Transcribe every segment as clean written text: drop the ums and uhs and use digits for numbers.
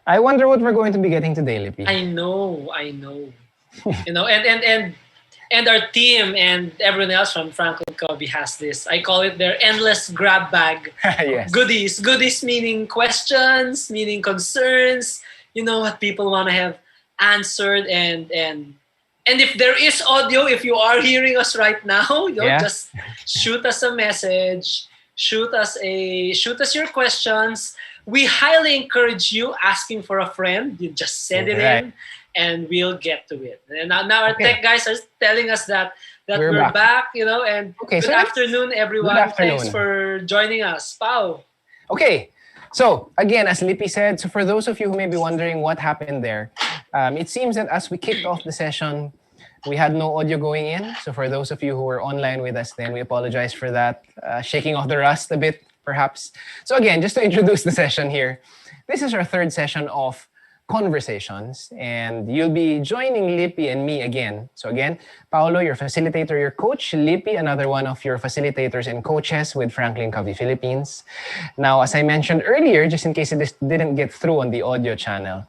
I wonder what we're going to be getting today, Lippy. I know. And our team and everyone else from FranklinCovey has this. I call it their endless grab bag Yes. goodies. Goodies meaning questions, meaning concerns. What people want to have answered, and if there is audio, if you are hearing us right now, Yeah. just shoot us a message, shoot us your questions. We highly encourage you asking for a friend. You just send it Right. in, and we'll get to it. And now our Okay. tech guys are telling us that We're we're back. And Okay, good so let's- afternoon, everyone. good afternoon. Thanks for joining us, Pao. Okay, so again, as Lippy said, so for those of you who may be wondering what happened there, it seems that as we kicked off the session, we had no audio going in. So for those of you who were online with us, then we apologize for that, shaking off the rust a bit, perhaps. So again, just to introduce the session here, this is our third session of conversations, and you'll be joining Lippy and me again. So again, Paolo, your facilitator, your coach, Lippy, another one of your facilitators and coaches with FranklinCovey Philippines. Now, as I mentioned earlier, just in case this didn't get through on the audio channel,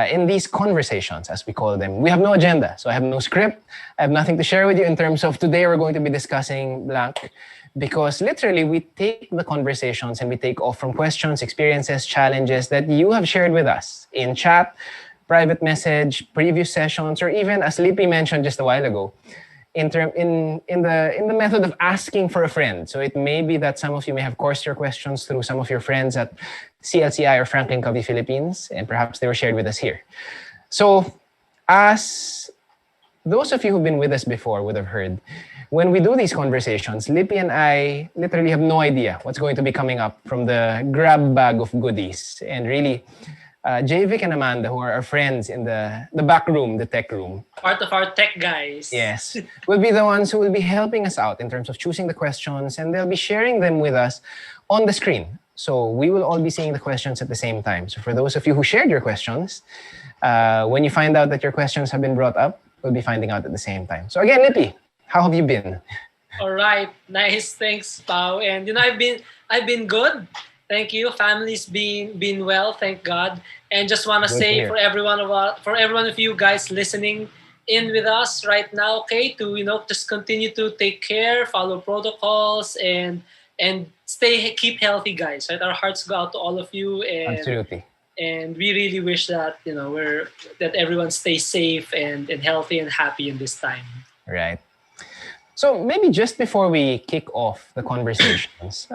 in these conversations, as we call them, we have no agenda. So I have no script. I have nothing to share with you in terms of today we're going to be discussing blank, because literally we take the conversations and we take off from questions, experiences, challenges that you have shared with us in chat, private message, previous sessions, or even as Lippy mentioned just a while ago, in the method of asking for a friend. So it may be that some of you may have coursed your questions through some of your friends at CLCI or FranklinCovey Philippines, and perhaps they were shared with us here. So as those of you who've been with us before would have heard, when we do these conversations, Lippy and I literally have no idea what's going to be coming up from the grab bag of goodies. And really, Javik and Amanda, who are our friends in the back room, the tech room, Part of our tech guys. yes, will be the ones who will be helping us out in terms of choosing the questions, and they'll be sharing them with us on the screen. So we will all be seeing the questions at the same time. So for those of you who shared your questions, when you find out that your questions have been brought up, we'll be finding out at the same time. So again, Lippy, how have you been? All right, nice. Thanks, Pao. And I've been good. Thank you. Family's been well, thank God. And just want to Good to say hear. for everyone of you guys listening in with us right now, okay, to just continue to take care, follow protocols, and keep healthy, guys. Right, our hearts go out to all of you, Absolutely. and we really wish that that everyone stays safe and healthy and happy in this time. Right. So maybe just before we kick off the conversations,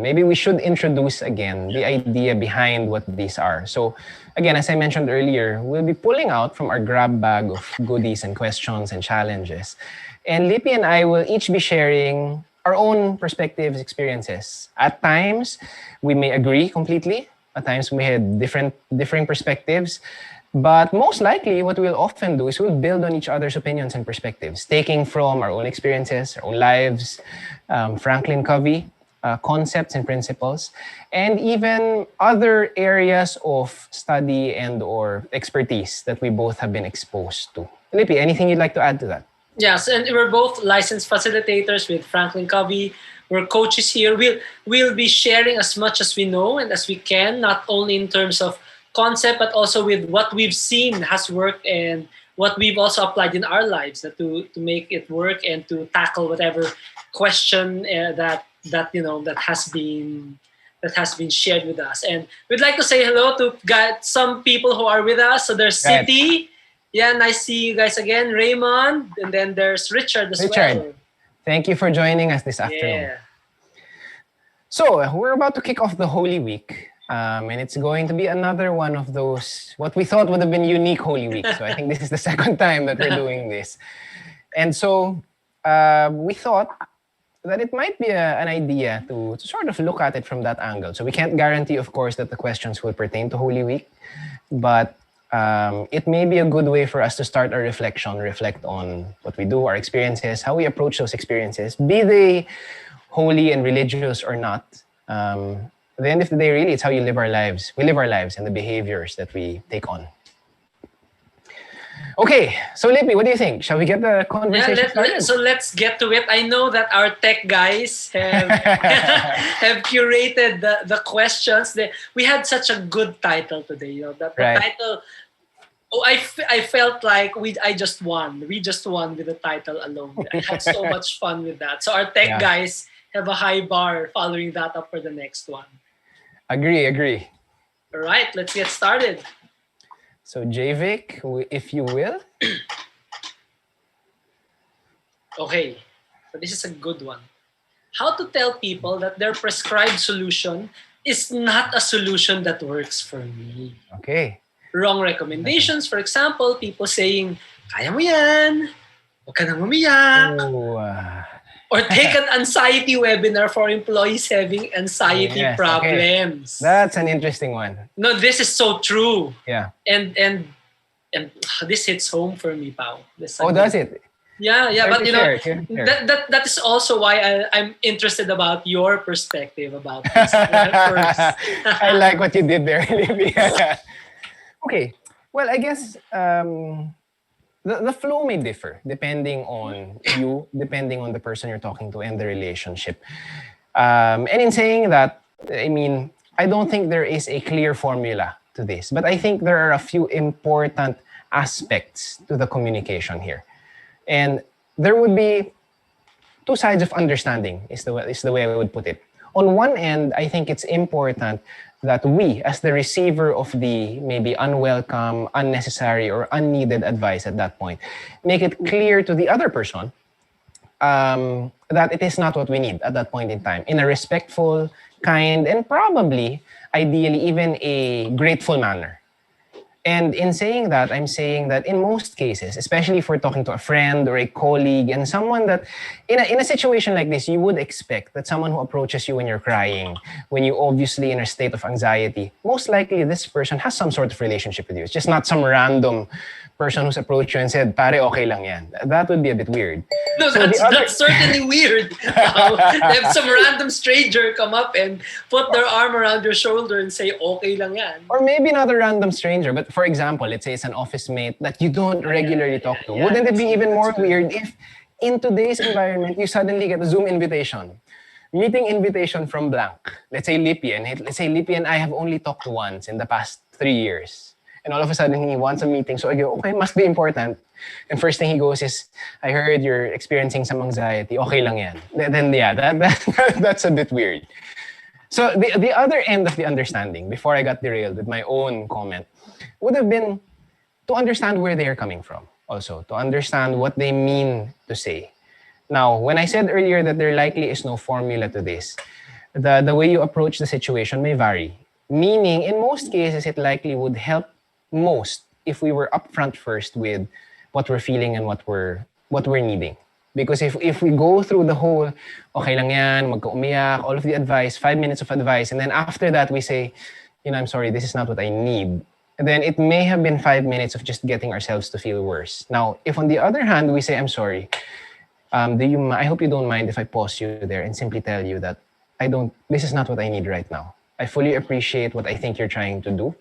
maybe we should introduce again the idea behind what these are. So again, as I mentioned earlier, we'll be pulling out from our grab bag of goodies and questions and challenges. And Lippy and I will each be sharing our own perspectives, experiences. At times, we may agree completely. At times, we had differing perspectives. But most likely, what we'll often do is we'll build on each other's opinions and perspectives, taking from our own experiences, our own lives, FranklinCovey, concepts and principles, and even other areas of study and or expertise that we both have been exposed to. Lippy, anything you'd like to add to that? Yes, and we're both licensed facilitators with FranklinCovey. We're coaches here. We'll be sharing as much as we know and as we can, not only in terms of concept, but also with what we've seen has worked and what we've also applied in our lives to make it work and to tackle whatever question that has been shared with us. And we'd like to say hello to some people who are with us. So there's Right. City. Yeah, nice to see you guys again. Raymond, and then there's Richard as Richard. well. Thank you for joining us this afternoon. Yeah. So we're about to kick off the Holy Week. And it's going to be another one of those, what we thought would have been unique Holy Week. So I think this is the second time that we're doing this. And so we thought that it might be an idea to sort of look at it from that angle. So we can't guarantee, of course, that the questions will pertain to Holy Week, but it may be a good way for us to start our reflection, reflect on what we do, our experiences, how we approach those experiences, be they holy and religious or not. At the end of the day, really, it's how you live our lives. We live our lives and the behaviors that we take on. Okay, so Lippy, what do you think? Shall we get the conversation started? So let's get to it. I know that our tech guys have have curated the questions. We had such a good title today. You know, the title. Oh, I felt like I just won. We just won with the title alone. I had so much fun with that. So our tech guys have a high bar following that up for the next one. Agree. All right, let's get started. So Javik, if you will. Okay, so this is a good one. How to tell people that their prescribed solution is not a solution that works for me. Okay. Wrong recommendations, for example, people saying, kaya mo yan, huwag ka nang umiyak. Or take an anxiety webinar for employees having anxiety problems. Okay. That's an interesting one. No, this is so true. Yeah. And this hits home for me, Pao. Does it? Yeah. But you know, that is also why I'm interested about your perspective about this. First. I like what you did there, Libby. Okay. Well, I guess the flow may differ depending on you, depending on the person you're talking to and the relationship. And in saying that, I mean, I don't think there is a clear formula to this, but I think there are a few important aspects to the communication here. And there would be two sides of understanding is the way I would put it. On one end, I think it's important that we, as the receiver of the maybe unwelcome, unnecessary, or unneeded advice at that point, make it clear to the other person that it is not what we need at that point in time, in a respectful, kind, and probably, ideally, even a grateful manner. And in saying that, I'm saying that in most cases, especially if we're talking to a friend or a colleague and someone that, in a situation like this, you would expect that someone who approaches you when you're crying, when you obviously in a state of anxiety, most likely this person has some sort of relationship with you. It's just not some random person who's approached you and said, pare, okay lang yan. That would be a bit weird. No, so that's certainly weird. They have some random stranger come up and put their arm around your shoulder and say, okay lang yan. Or maybe not a random stranger, but for example, let's say it's an office mate that you don't regularly talk to. Wouldn't it be even more weird if in today's environment, you suddenly get a Zoom invitation? Meeting invitation from blank. Let's say Lippy, and I have only talked once in the past 3 years. And all of a sudden, he wants a meeting. So I go, okay, must be important. And first thing he goes is, I heard you're experiencing some anxiety. Okay lang yan. Then that's a bit weird. So the other end of the understanding, before I got derailed with my own comment, would have been to understand where they are coming from. Also, to understand what they mean to say. Now, when I said earlier that there likely is no formula to this, the way you approach the situation may vary. Meaning, in most cases, it likely would help most if we were upfront first with what we're feeling and what we're needing. Because if we go through the whole, okay lang yan, wag ka umiyak, all of the advice, 5 minutes of advice, and then after that we say, I'm sorry, this is not what I need, then it may have been 5 minutes of just getting ourselves to feel worse. Now, if on the other hand we say, I'm sorry, I hope you don't mind if I pause you there and simply tell you that this is not what I need right now. I fully appreciate what I think you're trying to do,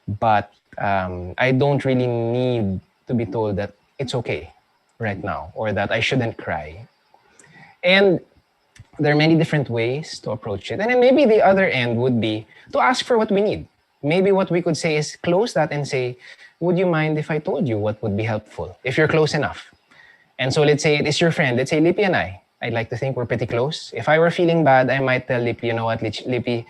but I don't really need to be told that it's okay right now or that I shouldn't cry. And there are many different ways to approach it. And then maybe the other end would be to ask for what we need. Maybe what we could say is close that and say, would you mind if I told you what would be helpful, if you're close enough? And so let's say it is your friend. Let's say Lippy and I'd like to think we're pretty close. If I were feeling bad, I might tell Lippy, you know what, Lippy,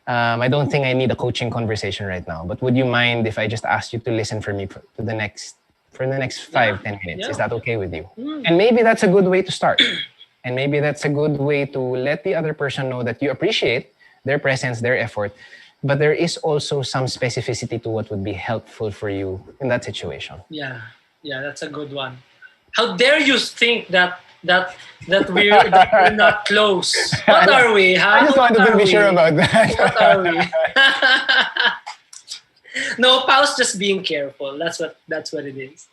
I don't think I need a coaching conversation right now, but would you mind if I just asked you to listen for me for the next 5-10 minutes? Is that okay with you? And maybe that's a good way to start. And maybe that's a good way to let the other person know that you appreciate their presence, their effort, but there is also some specificity to what would be helpful for you in that situation. Yeah, that's a good one. How dare you think that we're not close. What are we? Huh? I just What wanted to are be we? sure about that. What are we? No, Pao's just being careful. That's what it is.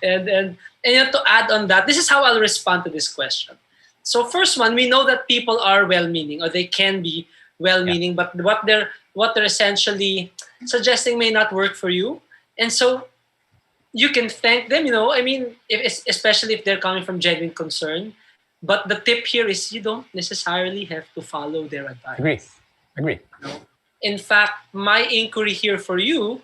And you know, to add on that, this is how I'll respond to this question. So first one, we know that people are well-meaning, or they can be well-meaning, but what they're essentially suggesting may not work for you. And so you can thank them, you know, I mean, especially if they're coming from genuine concern. But the tip here is you don't necessarily have to follow their advice. Agree. You know? In fact, my inquiry here for you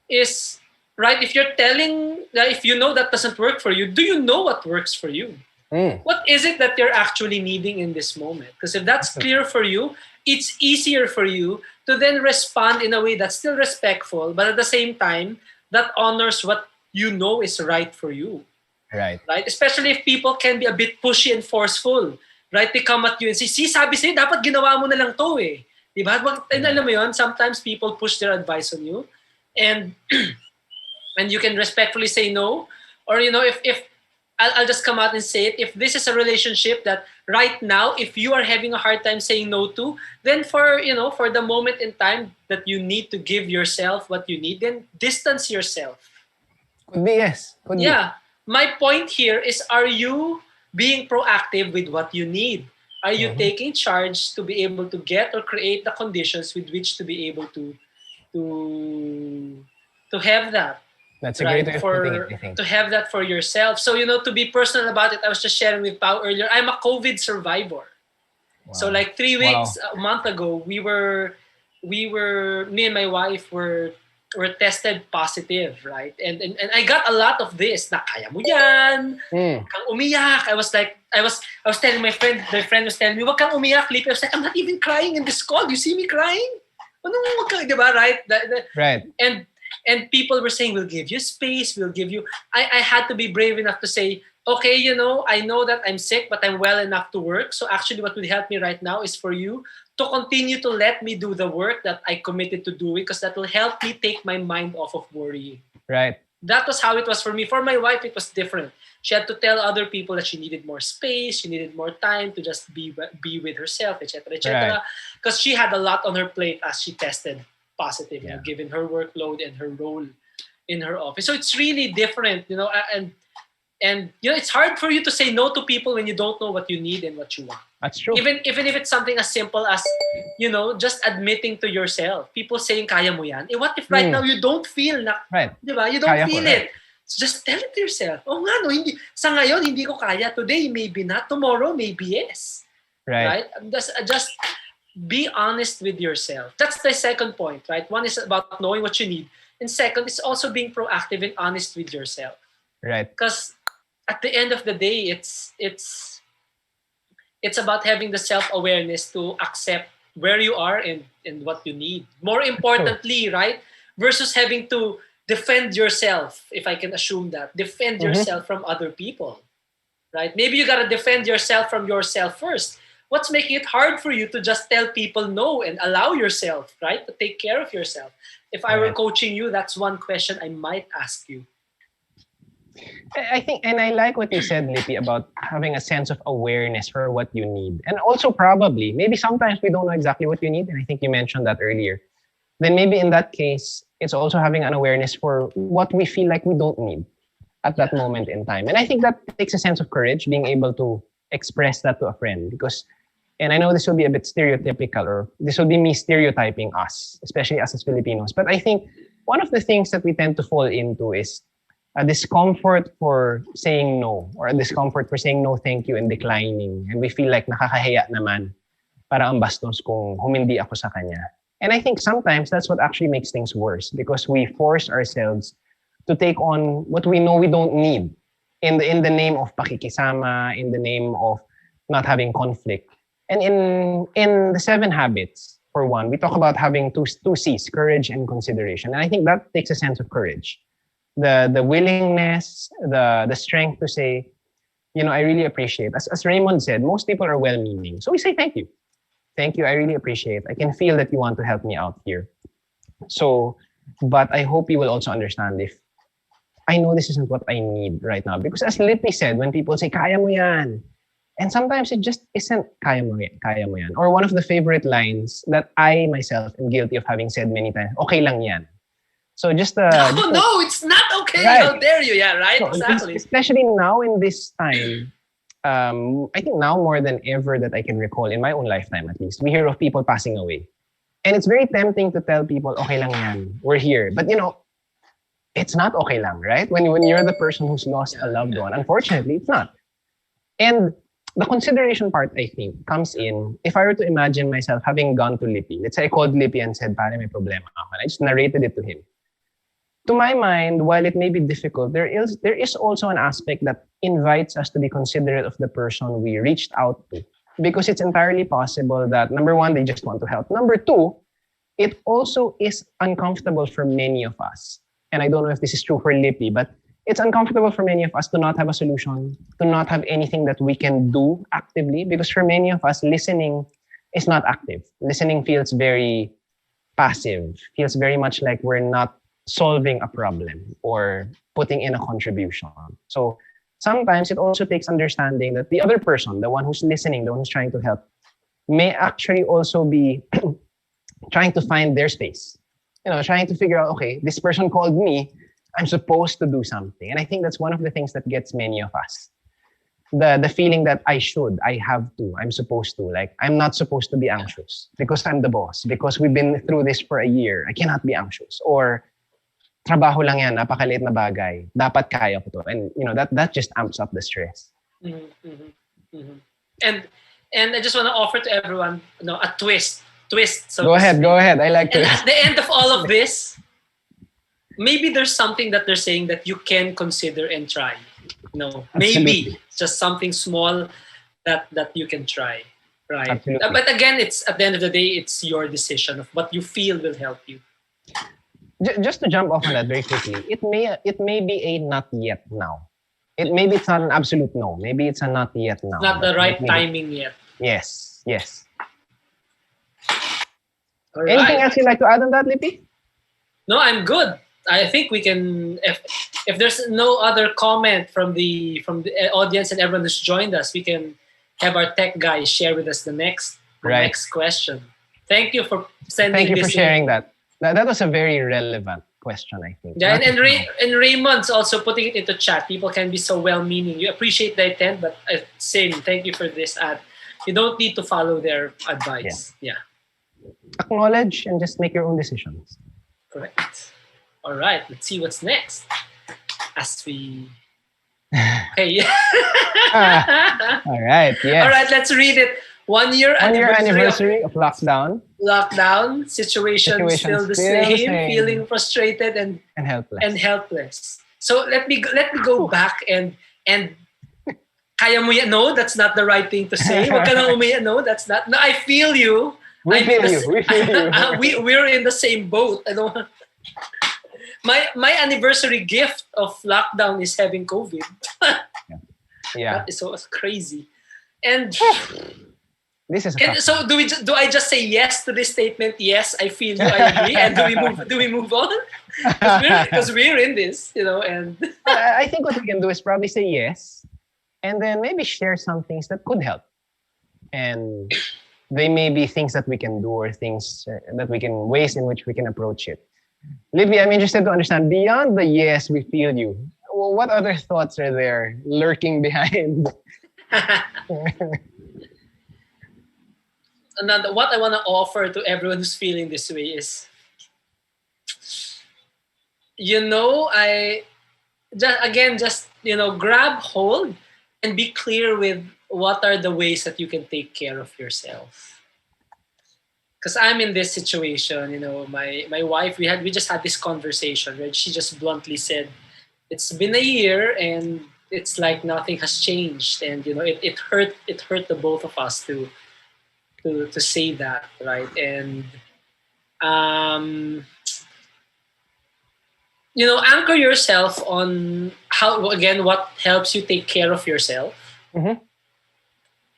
is, right, if you're telling, if you know that doesn't work for you, do you know what works for you? What is it that you're actually needing in this moment? Because if that's clear for you, it's easier for you to then respond in a way that's still respectful, but at the same time, that honors what you know is right for you. Right. Especially if people can be a bit pushy and forceful. Right? They come at you and say, see, sabi sa'yo, dapat ginawa mo na lang to eh. Diba? And alam mo yun, sometimes people push their advice on you. And and you can respectfully say no. Or, you know, if I'll just come out and say it. If this is a relationship that right now, if you are having a hard time saying no to, then for the moment in time that you need to give yourself what you need, then distance yourself. Could be, yes. Could be. My point here is, are you being proactive with what you need? Are you taking charge to be able to get or create the conditions with which to be able to have that? That's a great way of putting it, I think. To have that for yourself. So, you know, to be personal about it, I was just sharing with Pao earlier, I'm a COVID survivor. Wow. So like 3 weeks, a month ago, we were, me and my wife were tested positive, right? And I got a lot of this, na kaya mo yan, kang umiyak. I was telling my friend was telling me, wag kang umiyak, Lippy. I was like, I'm not even crying in this call. You see me crying? Wag kang, diba, right? Right. And people were saying, we'll give you space, we'll give you... I had to be brave enough to say, okay, you know, I know that I'm sick, but I'm well enough to work. So actually what would help me right now is for you to continue to let me do the work that I committed to doing, because that will help me take my mind off of worrying. Right. That was how it was for me. For my wife, it was different. She had to tell other people that she needed more space, she needed more time to just be with herself, etc., etc. Because she had a lot on her plate as she tested positive, you know, given her workload and her role in her office. So it's really different, you know, and you know, it's hard for you to say no to people when you don't know what you need and what you want. That's true. Even if it's something as simple as, you know, just admitting to yourself. People saying, kaya mo yan. What if right now you don't feel na, diba? You don't feel it. Right. So just tell it to yourself. Oh nga, no, sa ngayon, hindi ko kaya. Today, maybe not. Tomorrow, maybe yes. Right? Just be honest with yourself. That's the second point, right? One is about knowing what you need. And second is also being proactive and honest with yourself. Right. Because at the end of the day, it's about having the self-awareness to accept where you are and what you need. More importantly, right? Versus having to defend yourself, if I can assume that. Defend yourself from other people, right? Maybe you got to defend yourself from yourself first. What's making it hard for you to just tell people no and allow yourself, right, to take care of yourself? If I were coaching you, that's one question I might ask you. I think, and I like what you said, Lippy, about having a sense of awareness for what you need. And also probably, maybe sometimes we don't know exactly what you need, and I think you mentioned that earlier. Then maybe in that case, it's also having an awareness for what we feel like we don't need at that moment in time. And I think that takes a sense of courage, being able to express that to a friend. Because, and I know this will be a bit stereotypical, or this will be me stereotyping us, especially us as Filipinos. But I think one of the things that we tend to fall into is a discomfort for saying no, or a discomfort for saying no, thank you, and declining. And we feel like nakakahiya naman, para ang bastos kung humindi ako sa kanya. And I think sometimes that's what actually makes things worse, because we force ourselves to take on what we know we don't need in the name of pakikisama, in the name of not having conflict. And in the 7 habits, for one, we talk about having two C's, courage and consideration. And I think that takes a sense of courage. The willingness, the strength to say, you know, I really appreciate. As Raymond said, most people are well-meaning. So we say thank you. Thank you, I really appreciate. I can feel that you want to help me out here. So, but I hope you will also understand if I know this isn't what I need right now. Because as Lippy said, when people say, kaya mo yan, And sometimes it just isn't kaya mo yan. Or one of the favorite lines that I myself am guilty of having said many times, okay lang yan. So No, it's not okay. Right. How dare you? Yeah, right? So, Exactly. especially now in this time, I think now more than ever that I can recall in my own lifetime at least, we hear of people passing away. And it's very tempting to tell people, okay lang yan, we're here. But it's not okay lang, right? When you're the person who's lost a loved one, unfortunately, it's not. And the consideration part, I think, comes in if I were to imagine myself having gone to Lippy. Let's say I called Lippy and said, pare, may problema ako. And I just narrated it to him. To my mind, while it may be difficult, there is also an aspect that invites us to be considerate of the person we reached out to. Because it's entirely possible that, number one, they just want to help. Number two, it also is uncomfortable for many of us. And I don't know if this is true for Lippy, but it's uncomfortable for many of us to not have a solution, to not have anything that we can do actively. Because for many of us, listening is not active. Listening feels very passive, feels very much like we're not solving a problem or putting in a contribution. So sometimes it also takes understanding that the other person, the one who's listening, the one who's trying to help, may actually also be trying to find their space. Trying to figure out, okay, this person called me, I'm supposed to do something. And I think that's one of the things that gets many of us. The feeling that I have to, I'm supposed to. Like, I'm not supposed to be anxious because I'm the boss, because we've been through this for a year. I cannot be anxious. Or, trabaho lang yan, napakaliit na bagay. Dapat kaya ko to. And, that just amps up the stress. Mm-hmm, mm-hmm, mm-hmm. And I just want to offer to everyone, a twist. So go ahead. I like to. And at the end of all of this, maybe there's something that they're saying that you can consider and try. Maybe just something small that you can try, right? Absolutely. But again, it's at the end of the day, it's your decision of what you feel will help you. Just to jump off on that very quickly, it may be a not yet now. Maybe it's not an absolute no. Maybe it's a not yet now. Not the right timing yet. Yes. All Anything right. else you'd like to add on that, Lippy? No, I'm good. I think we can. If there's no other comment from the audience and everyone who's joined us, we can have our tech guy share with us the next question. Thank you for sending. Thank you this for sharing that. That was a very relevant question, I think. Yeah, and Raymond's also putting it into chat. People can be so well-meaning. You appreciate the intent, but same. Thank you for this ad. You don't need to follow their advice. Yeah. Acknowledge and just make your own decisions. Correct. All right. Let's see what's next. Okay. All right. Yes. All right. Let's read it. 1 year anniversary of lockdown. Situation still the same. Feeling frustrated and helpless. So let me go back and kaya mo yan? No, that's not the right thing to say. Wag ka nang umiyak. No, that's not. No, I feel you. We feel you. We're in the same boat. I don't. My anniversary gift of lockdown is having COVID. Yeah. That is so crazy. And this is so do I just say yes to this statement? Yes, I feel you. I agree. And do we move on? Because we're in this, and I think what we can do is probably say yes, and then maybe share some things that could help, and they may be things that we can do or things ways in which we can approach it. Lippy, I'm interested to understand, beyond the yes, we feel you, what other thoughts are there lurking behind? Another, what I want to offer to everyone who's feeling this way is, I just grab hold and be clear with what are the ways that you can take care of yourself. Because I'm in this situation, my wife, we just had this conversation where she just bluntly said, it's been a year and it's like nothing has changed. And, it hurt the both of us to say that, right? And, anchor yourself on what helps you take care of yourself. Mm-hmm.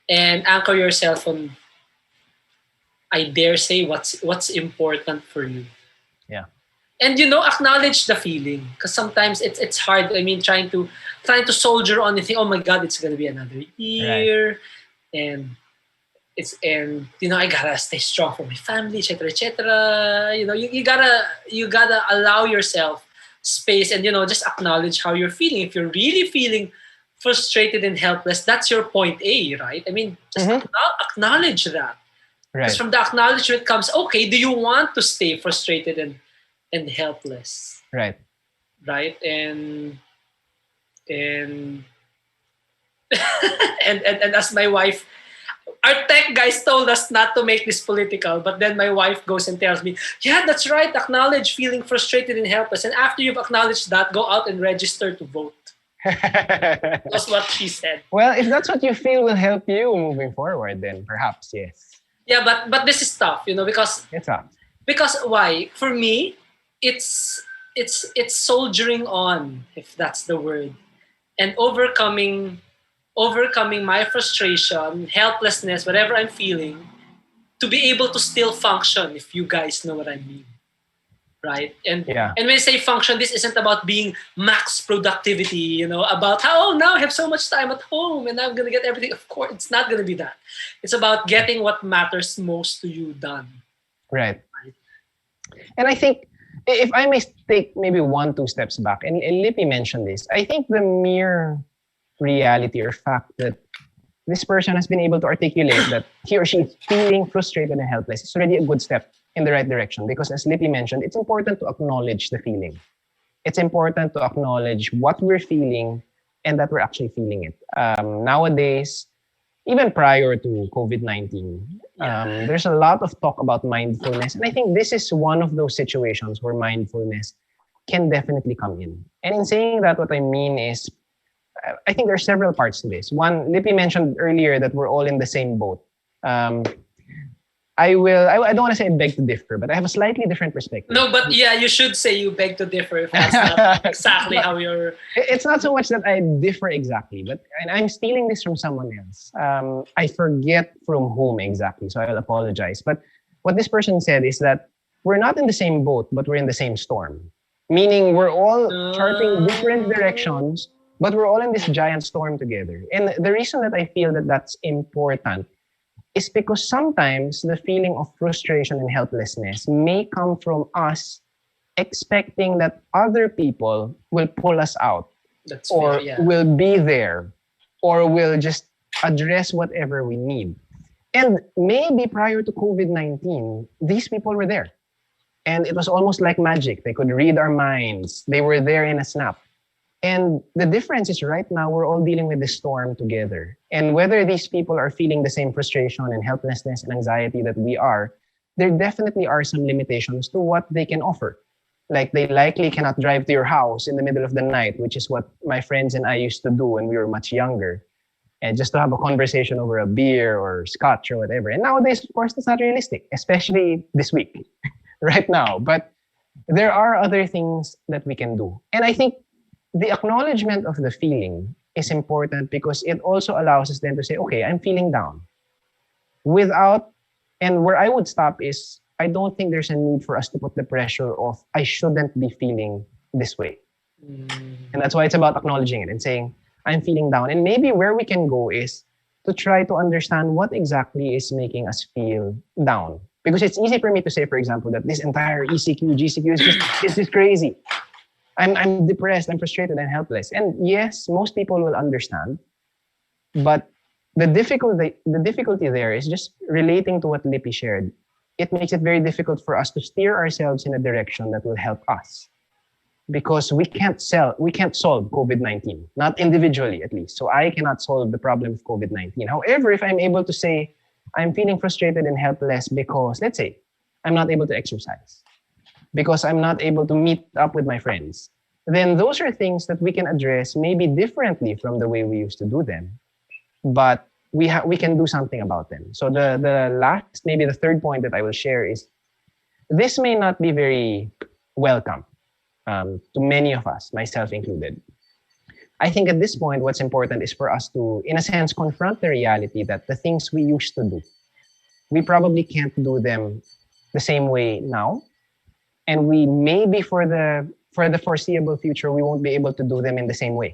And anchor yourself on, I dare say, what's important for you. Yeah. And acknowledge the feeling, because sometimes it's hard. I mean, trying to soldier on and think, oh my God, it's gonna be another year, and I gotta stay strong for my family, etc., etc. You gotta allow yourself space, and just acknowledge how you're feeling. If you're really feeling frustrated and helpless, that's your point A, right? I mean, just acknowledge that. Because from the acknowledgement comes, okay, do you want to stay frustrated and helpless? Right. And and and as my wife, our tech guys told us not to make this political, but then my wife goes and tells me, yeah, that's right, acknowledge feeling frustrated and helpless. And after you've acknowledged that, go out and register to vote. That's what she said. Well, if that's what you feel will help you moving forward, then perhaps, yes. Yeah, but this is tough, because it's tough. Because why? For me, it's soldiering on, if that's the word, and overcoming my frustration, helplessness, whatever I'm feeling, to be able to still function, if you guys know what I mean. Right? And when I say function, this isn't about being max productivity, about how now I have so much time at home and I'm going to get everything. Of course, it's not going to be that. It's about getting what matters most to you done. Right. And I think, if I may take maybe 1-2 steps back, and Lippy mentioned this, I think the mere reality or fact that this person has been able to articulate that he or she is feeling frustrated and helpless is already a good step in the right direction. Because as Lippy mentioned, it's important to acknowledge the feeling. It's important to acknowledge what we're feeling and that we're actually feeling it. Nowadays, even prior to COVID-19, there's a lot of talk about mindfulness. And I think this is one of those situations where mindfulness can definitely come in. And in saying that, what I mean is, I think there are several parts to this. One, Lippy mentioned earlier that we're all in the same boat. I don't want to say I beg to differ, but I have a slightly different perspective. No, but yeah, you should say you beg to differ if that's not exactly how you're... It's not so much that I differ exactly, but I'm stealing this from someone else. I forget from whom exactly, so I'll apologize. But what this person said is that we're not in the same boat, but we're in the same storm. Meaning we're all charting different directions, but we're all in this giant storm together. And the reason that I feel that that's important is because sometimes the feeling of frustration and helplessness may come from us expecting that other people will pull us out, will be there, or will just address whatever we need. And maybe prior to COVID-19, these people were there. And it was almost like magic. They could read our minds. They were there in a snap. And the difference is right now, we're all dealing with this storm together. And whether these people are feeling the same frustration and helplessness and anxiety that we are, there definitely are some limitations to what they can offer. Like they likely cannot drive to your house in the middle of the night, which is what my friends and I used to do when we were much younger. And just to have a conversation over a beer or scotch or whatever. And nowadays, of course, that's not realistic, especially this week, right now. But there are other things that we can do. And I think the acknowledgement of the feeling is important because it also allows us then to say, okay, I'm feeling down. And where I would stop is, I don't think there's a need for us to put the pressure of, I shouldn't be feeling this way. And that's why it's about acknowledging it and saying, I'm feeling down. And maybe where we can go is to try to understand what exactly is making us feel down. Because it's easy for me to say, for example, that this entire ECQ, GCQ is just crazy. I'm depressed, I'm frustrated, and helpless. And yes, most people will understand. But the difficulty there is just relating to what Lippy shared. It makes it very difficult for us to steer ourselves in a direction that will help us. Because we can't solve COVID-19, not individually at least. So I cannot solve the problem of COVID-19. However, if I'm able to say, I'm feeling frustrated and helpless because, let's say, I'm not able to exercise, because I'm not able to meet up with my friends, then those are things that we can address maybe differently from the way we used to do them. But we can do something about them. So the last, maybe the third point that I will share is, this may not be very welcome to many of us, myself included. I think at this point, what's important is for us to, in a sense, confront the reality that the things we used to do, we probably can't do them the same way now. and we maybe for the foreseeable future we won't be able to do them in the same way.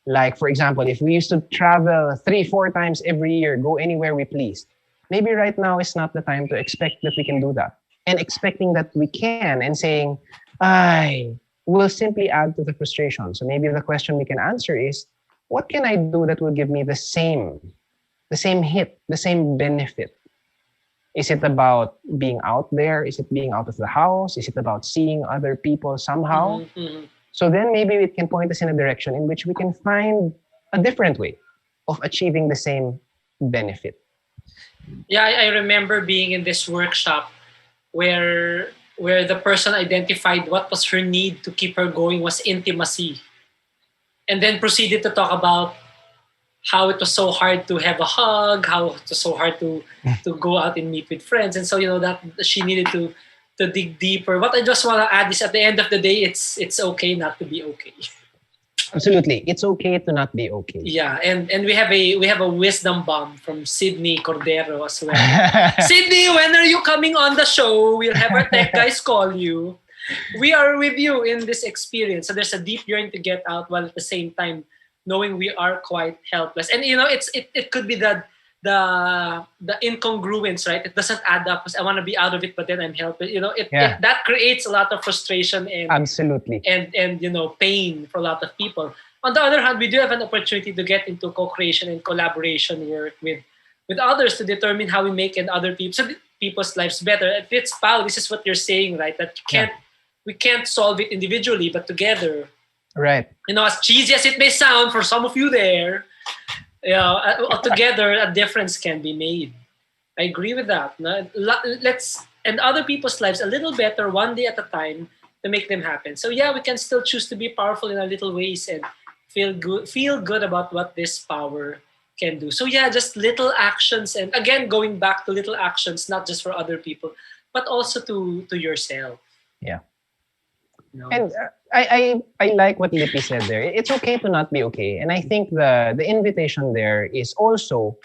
Like, for example, if we used to travel 3-4 times every year, go anywhere we please, maybe right now is not the time to expect that we can do that. And expecting that we can and saying, I will simply add to the frustration. So maybe the question we can answer is, what can I do that will give me the same hit, the same benefit? Is it about being out there? Is it being out of the house? Is it about seeing other people somehow? Mm-hmm. So then maybe it can point us in a direction in which we can find a different way of achieving the same benefit. Yeah, I remember being in this workshop where the person identified what was her need to keep her going was intimacy, and then proceeded to talk about how it was so hard to have a hug, how it was so hard to go out and meet with friends, and so that she needed to dig deeper. What I just want to add is, at the end of the day, it's okay not to be okay. Absolutely, it's okay to not be okay. Yeah, and we have a wisdom bomb from Sydney Cordero as well. Sydney, when are you coming on the show? We'll have our tech guys call you. We are with you in this experience. So there's a deep yearning to get out, while at the same time knowing we are quite helpless. And it could be the incongruence, right? It doesn't add up because I want to be out of it, but then I'm helpless. That creates a lot of frustration and absolutely and pain for a lot of people. On the other hand, we do have an opportunity to get into co-creation and collaboration work with others to determine how we make other people's lives better. If it's Pao, this is what you're saying, right? That we can't solve it individually, but together. Right. As cheesy as it may sound for some of you there, together a difference can be made. I agree with that. Let's end other people's lives a little better one day at a time to make them happen. So we can still choose to be powerful in our little ways and feel good about what this power can do. So just little actions, and again going back to little actions, not just for other people, but also to yourself. Yeah. And I like what Lippy said there. It's okay to not be okay. And I think the invitation there is also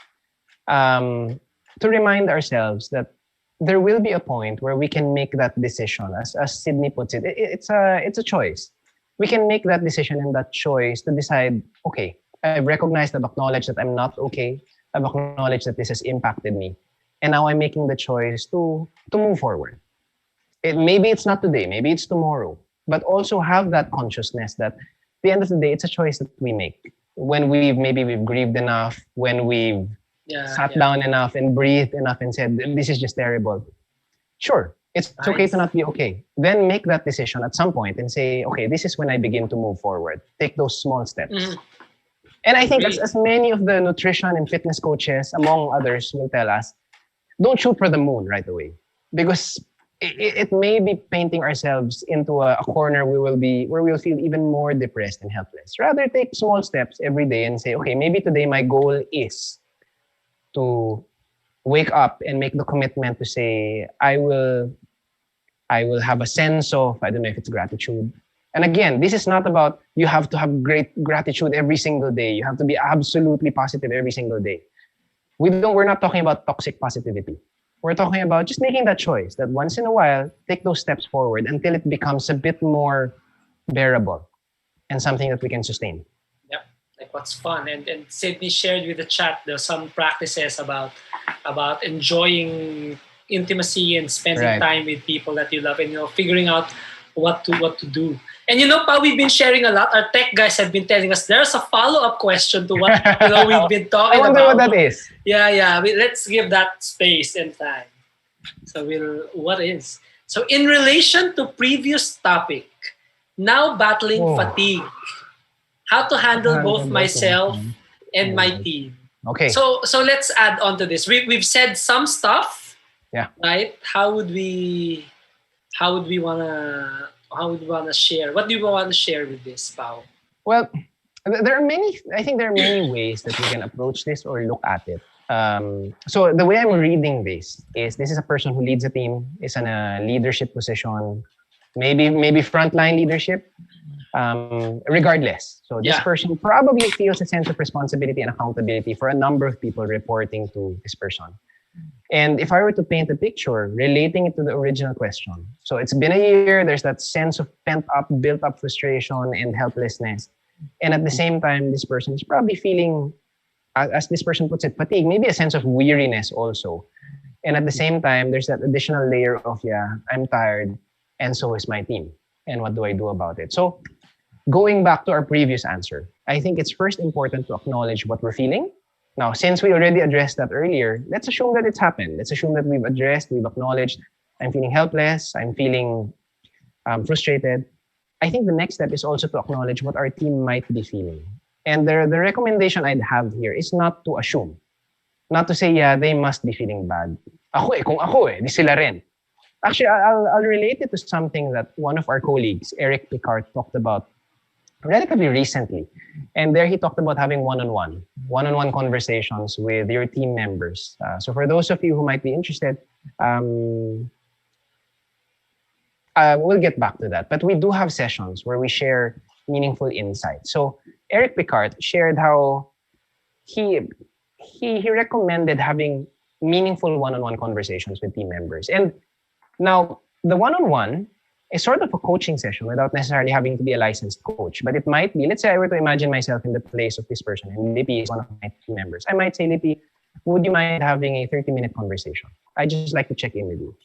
to remind ourselves that there will be a point where we can make that decision. As Sydney puts it, it's a choice. We can make that decision and that choice to decide, okay, I've recognized, I've acknowledged that I'm not okay. I've acknowledged that this has impacted me. And now I'm making the choice to move forward. Maybe it's not today, maybe it's tomorrow. But also have that consciousness that at the end of the day, it's a choice that we make. When we've grieved enough, when we've sat down enough and breathed enough and said, this is just terrible. Sure, it's okay to not be okay. Then make that decision at some point and say, okay, this is when I begin to move forward. Take those small steps. Mm-hmm. And I think as many of the nutrition and fitness coaches, among others, will tell us, don't shoot for the moon right away. Because it may be painting ourselves into a corner where we'll feel even more depressed and helpless. Rather, take small steps every day and say, okay, maybe today my goal is to wake up and make the commitment to say, I will have a sense of, I don't know if it's gratitude. And again, this is not about you have to have great gratitude every single day. You have to be absolutely positive every single day. We're not talking about toxic positivity. We're talking about just making that choice that once in a while, take those steps forward until it becomes a bit more bearable and something that we can sustain. Yeah, like what's fun. And Sydney shared with the chat some practices about enjoying intimacy and spending time with people that you love, and figuring out what to do. And Pao, we've been sharing a lot. Our tech guys have been telling us there's a follow-up question to what we've been talking about. I wonder what that is. Yeah. Let's give that space and time. So what is? So in relation to previous topic, now battling fatigue, how to handle both myself and my team. Okay. So let's add on to this. We've said some stuff. Yeah. Right? How would we wanna share? What do you want to share with this, Pao? Well, there are many ways that we can approach this or look at it. So the way I'm reading this is a person who leads a team, is in a leadership position, maybe frontline leadership, regardless. So this person probably feels a sense of responsibility and accountability for a number of people reporting to this person. And if I were to paint a picture relating it to the original question, so it's been a year, there's that sense of pent up, built up frustration and helplessness. And at the same time, this person is probably feeling, as this person puts it, fatigue, maybe a sense of weariness also. And at the same time, there's that additional layer of, yeah, I'm tired, and so is my team. And what do I do about it? So going back to our previous answer, I think it's first important to acknowledge what we're feeling. Now, since we already addressed that earlier, let's assume that it's happened. Let's assume that we've addressed, we've acknowledged, I'm feeling helpless, I'm feeling frustrated. I think the next step is also to acknowledge what our team might be feeling. And the recommendation I'd have here is not to assume. Not to say, yeah, they must be feeling bad. Kung ako di sila rin. Actually, I'll relate it to something that one of our colleagues, Eric Picard, talked about relatively recently. And there he talked about having one-on-one conversations with your team members. So for those of you who might be interested, we'll get back to that. But we do have sessions where we share meaningful insights. So Eric Picard shared how he recommended having meaningful one-on-one conversations with team members. And now the one-on-one is sort of a coaching session without necessarily having to be a licensed coach. But it might be, let's say I were to imagine myself in the place of this person, and Lippy is one of my team members. I might say, Lippy, would you mind having a 30-minute conversation? I just like to check in with you.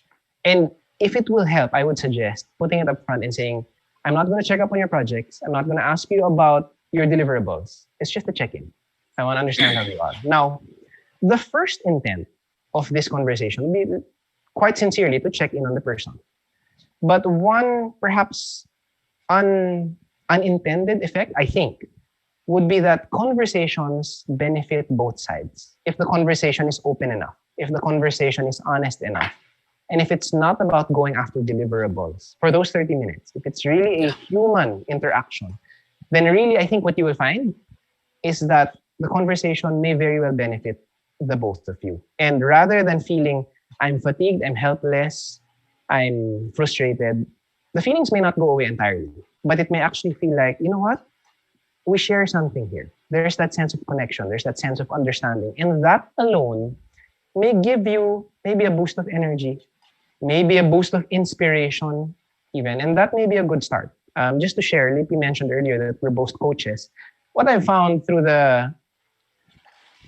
And if it will help, I would suggest putting it up front and saying, I'm not going to check up on your projects. I'm not going to ask you about your deliverables. It's just a check-in. I want to understand how you are. Now, the first intent of this conversation would be quite sincerely to check in on the person. But one perhaps unintended effect, I think, would be that conversations benefit both sides. If the conversation is open enough, if the conversation is honest enough, and if it's not about going after deliverables for those 30 minutes, if it's really a human interaction, then really I think what you will find is that the conversation may very well benefit the both of you. And rather than feeling I'm fatigued, I'm helpless, I'm frustrated, the feelings may not go away entirely, but it may actually feel like, you know what? We share something here. There's that sense of connection. There's that sense of understanding. And that alone may give you maybe a boost of energy, maybe a boost of inspiration even. And that may be a good start. Just to share, Lippy mentioned earlier that we're both coaches. What I've found through the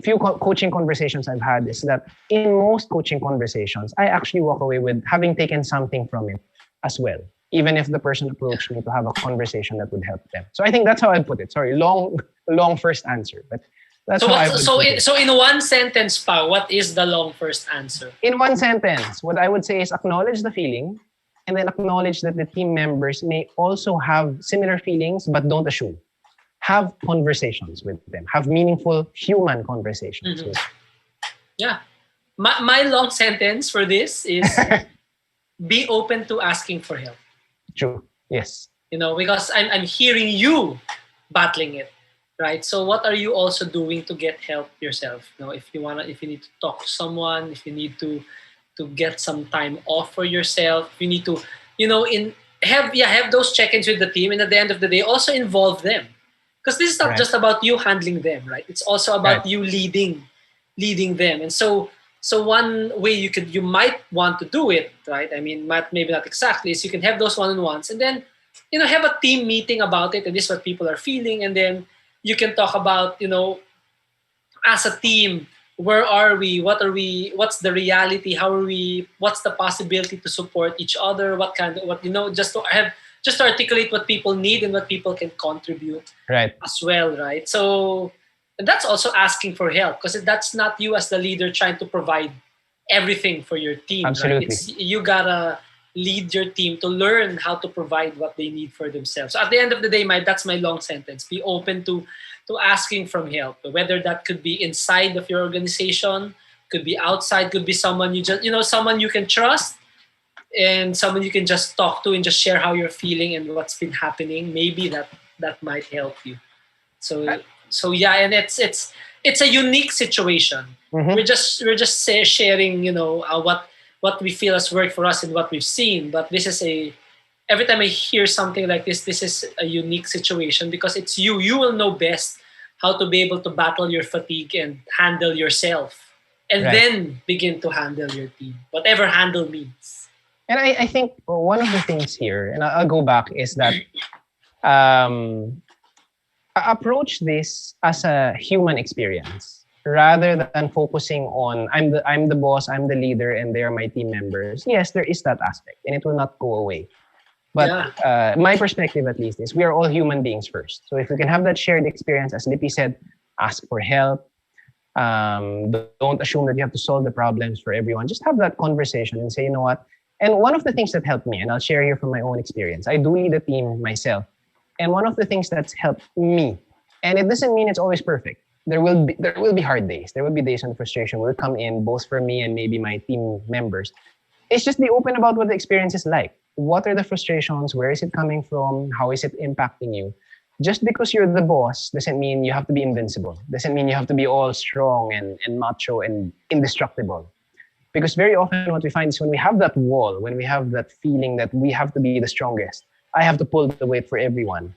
few coaching conversations I've had is that in most coaching conversations, I actually walk away with having taken something from it as well, even if the person approached me to have a conversation that would help them. So I think that's how I put it. Sorry, long first answer, but that's how I would put it. So in one sentence, Pao, what is the long first answer? In one sentence, what I would say is acknowledge the feeling and then acknowledge that the team members may also have similar feelings, but don't assume. Have conversations with them. Have meaningful human conversations with them. Yeah. My long sentence for this is be open to asking for help. True. Yes. Because I'm hearing you battling it, right? So what are you also doing to get help yourself? If you need to talk to someone, if you need to get some time off for yourself, if you need to, have those check-ins with the team, and at the end of the day, also involve them. Because this is not just about you handling them, right? It's also about you leading them. And so one way you might want to do it, right? I mean, maybe not exactly, is you can have those one-on-ones and then, have a team meeting about it, and this is what people are feeling, and then you can talk about, as a team, where are we? What's the reality? How are we? What's the possibility to support each other? Just to articulate what people need and what people can contribute as well, right? So that's also asking for help, because that's not you as the leader trying to provide everything for your team. Absolutely. Right? You gotta lead your team to learn how to provide what they need for themselves. So at the end of the day, that's my long sentence. Be open to asking from help, whether that could be inside of your organization, could be outside, could be someone someone you can trust, and someone you can just talk to and just share how you're feeling and what's been happening. Maybe that might help you. So yeah, and it's a unique situation. Mm-hmm. We're just sharing, what we feel has worked for us and what we've seen. But this is every time I hear something like this is a unique situation, because it's you. You will know best how to be able to battle your fatigue and handle yourself and Right. then begin to handle your team, whatever handle means. And I think one of the things here, and I'll go back, is that um, approach this as a human experience rather than focusing on I'm the boss, I'm the leader, and they are my team members. Yes, there is that aspect, and it will not go away. But my perspective, at least, is we are all human beings first. So if we can have that shared experience, as Lippy said, ask for help. Don't assume that you have to solve the problems for everyone. Just have that conversation and say, you know what? And one of the things that helped me, and I'll share here from my own experience, I do lead a team myself. And one of the things that's helped me, and it doesn't mean it's always perfect. There will be hard days. There will be days when frustration will come in, both for me and maybe my team members. It's just be open about what the experience is like. What are the frustrations? Where is it coming from? How is it impacting you? Just because you're the boss doesn't mean you have to be invincible. Doesn't mean you have to be all strong and macho and indestructible. Because very often what we find is when we have that wall, when we have that feeling that we have to be the strongest, I have to pull the weight for everyone,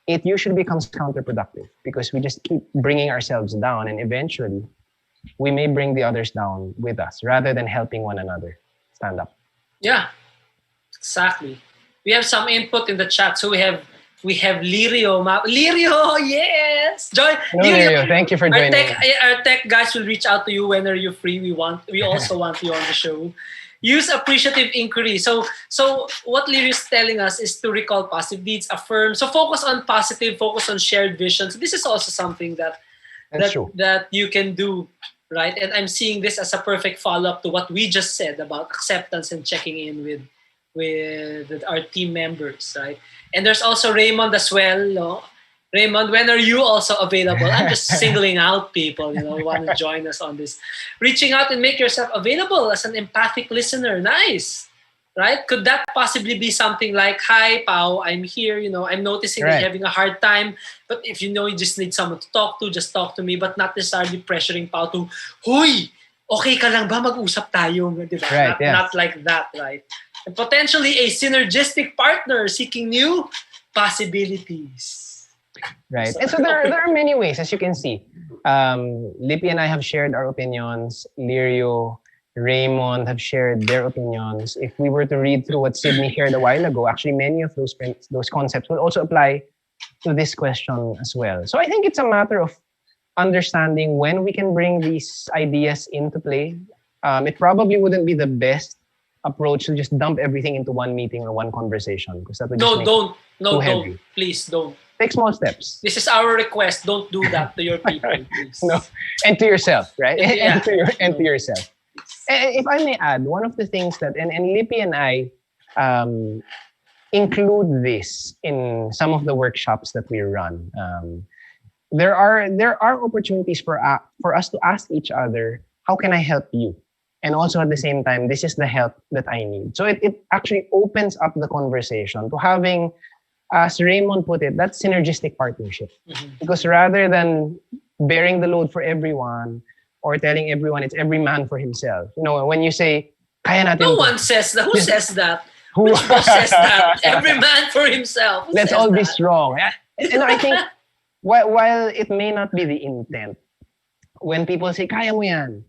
it usually becomes counterproductive because we just keep bringing ourselves down, and eventually we may bring the others down with us rather than helping one another stand up. Yeah, exactly. We have some input in the chat. So we have Lirio. Lirio, yes. Joy. No, Lirio, thank you for joining. Our tech guys will reach out to you when are you free. We also want you on the show. Use appreciative inquiry. So what Lirio is telling us is to recall positive deeds, affirm. So focus on positive, focus on shared visions. This is also something that you can do, right? And I'm seeing this as a perfect follow-up to what we just said about acceptance and checking in with our team members, right? And there's also Raymond as well. No? Raymond, when are you also available? I'm just singling out people, who want to join us on this. Reaching out and make yourself available as an empathic listener. Nice, right? Could that possibly be something like, hi, Pao, I'm here. I'm noticing that you're having a hard time. But if you just need someone to talk to, just talk to me. But not necessarily pressuring Pao to, Huy, okay ka lang ba? Mag-usap tayo. Diba? Right, not like that, right? And potentially a synergistic partner seeking new possibilities. Right. And so there are many ways, as you can see. Lippy and I have shared our opinions. Lirio, Raymond have shared their opinions. If we were to read through what Sydney shared a while ago, actually many of those concepts will also apply to this question as well. So I think it's a matter of understanding when we can bring these ideas into play. It probably wouldn't be the best approach to just dump everything into one meeting or one conversation, because that would just don't. Please don't. Take small steps. This is our request. Don't do that to your people, please. No, and to yourself, right? And to yourself. And if I may add, one of the things that and Lippy and I include this in some of the workshops that we run. There are opportunities for us to ask each other, how can I help you? And also at the same time, this is the help that I need. So it actually opens up the conversation to having, as Raymond put it, that synergistic partnership. Mm-hmm. Because rather than bearing the load for everyone or telling everyone it's every man for himself, when you say, kaya natin. No one says that. Who says that? Which boss says that? Every man for himself. Let's all be strong. And I think while it may not be the intent, when people say, kaya mo yan,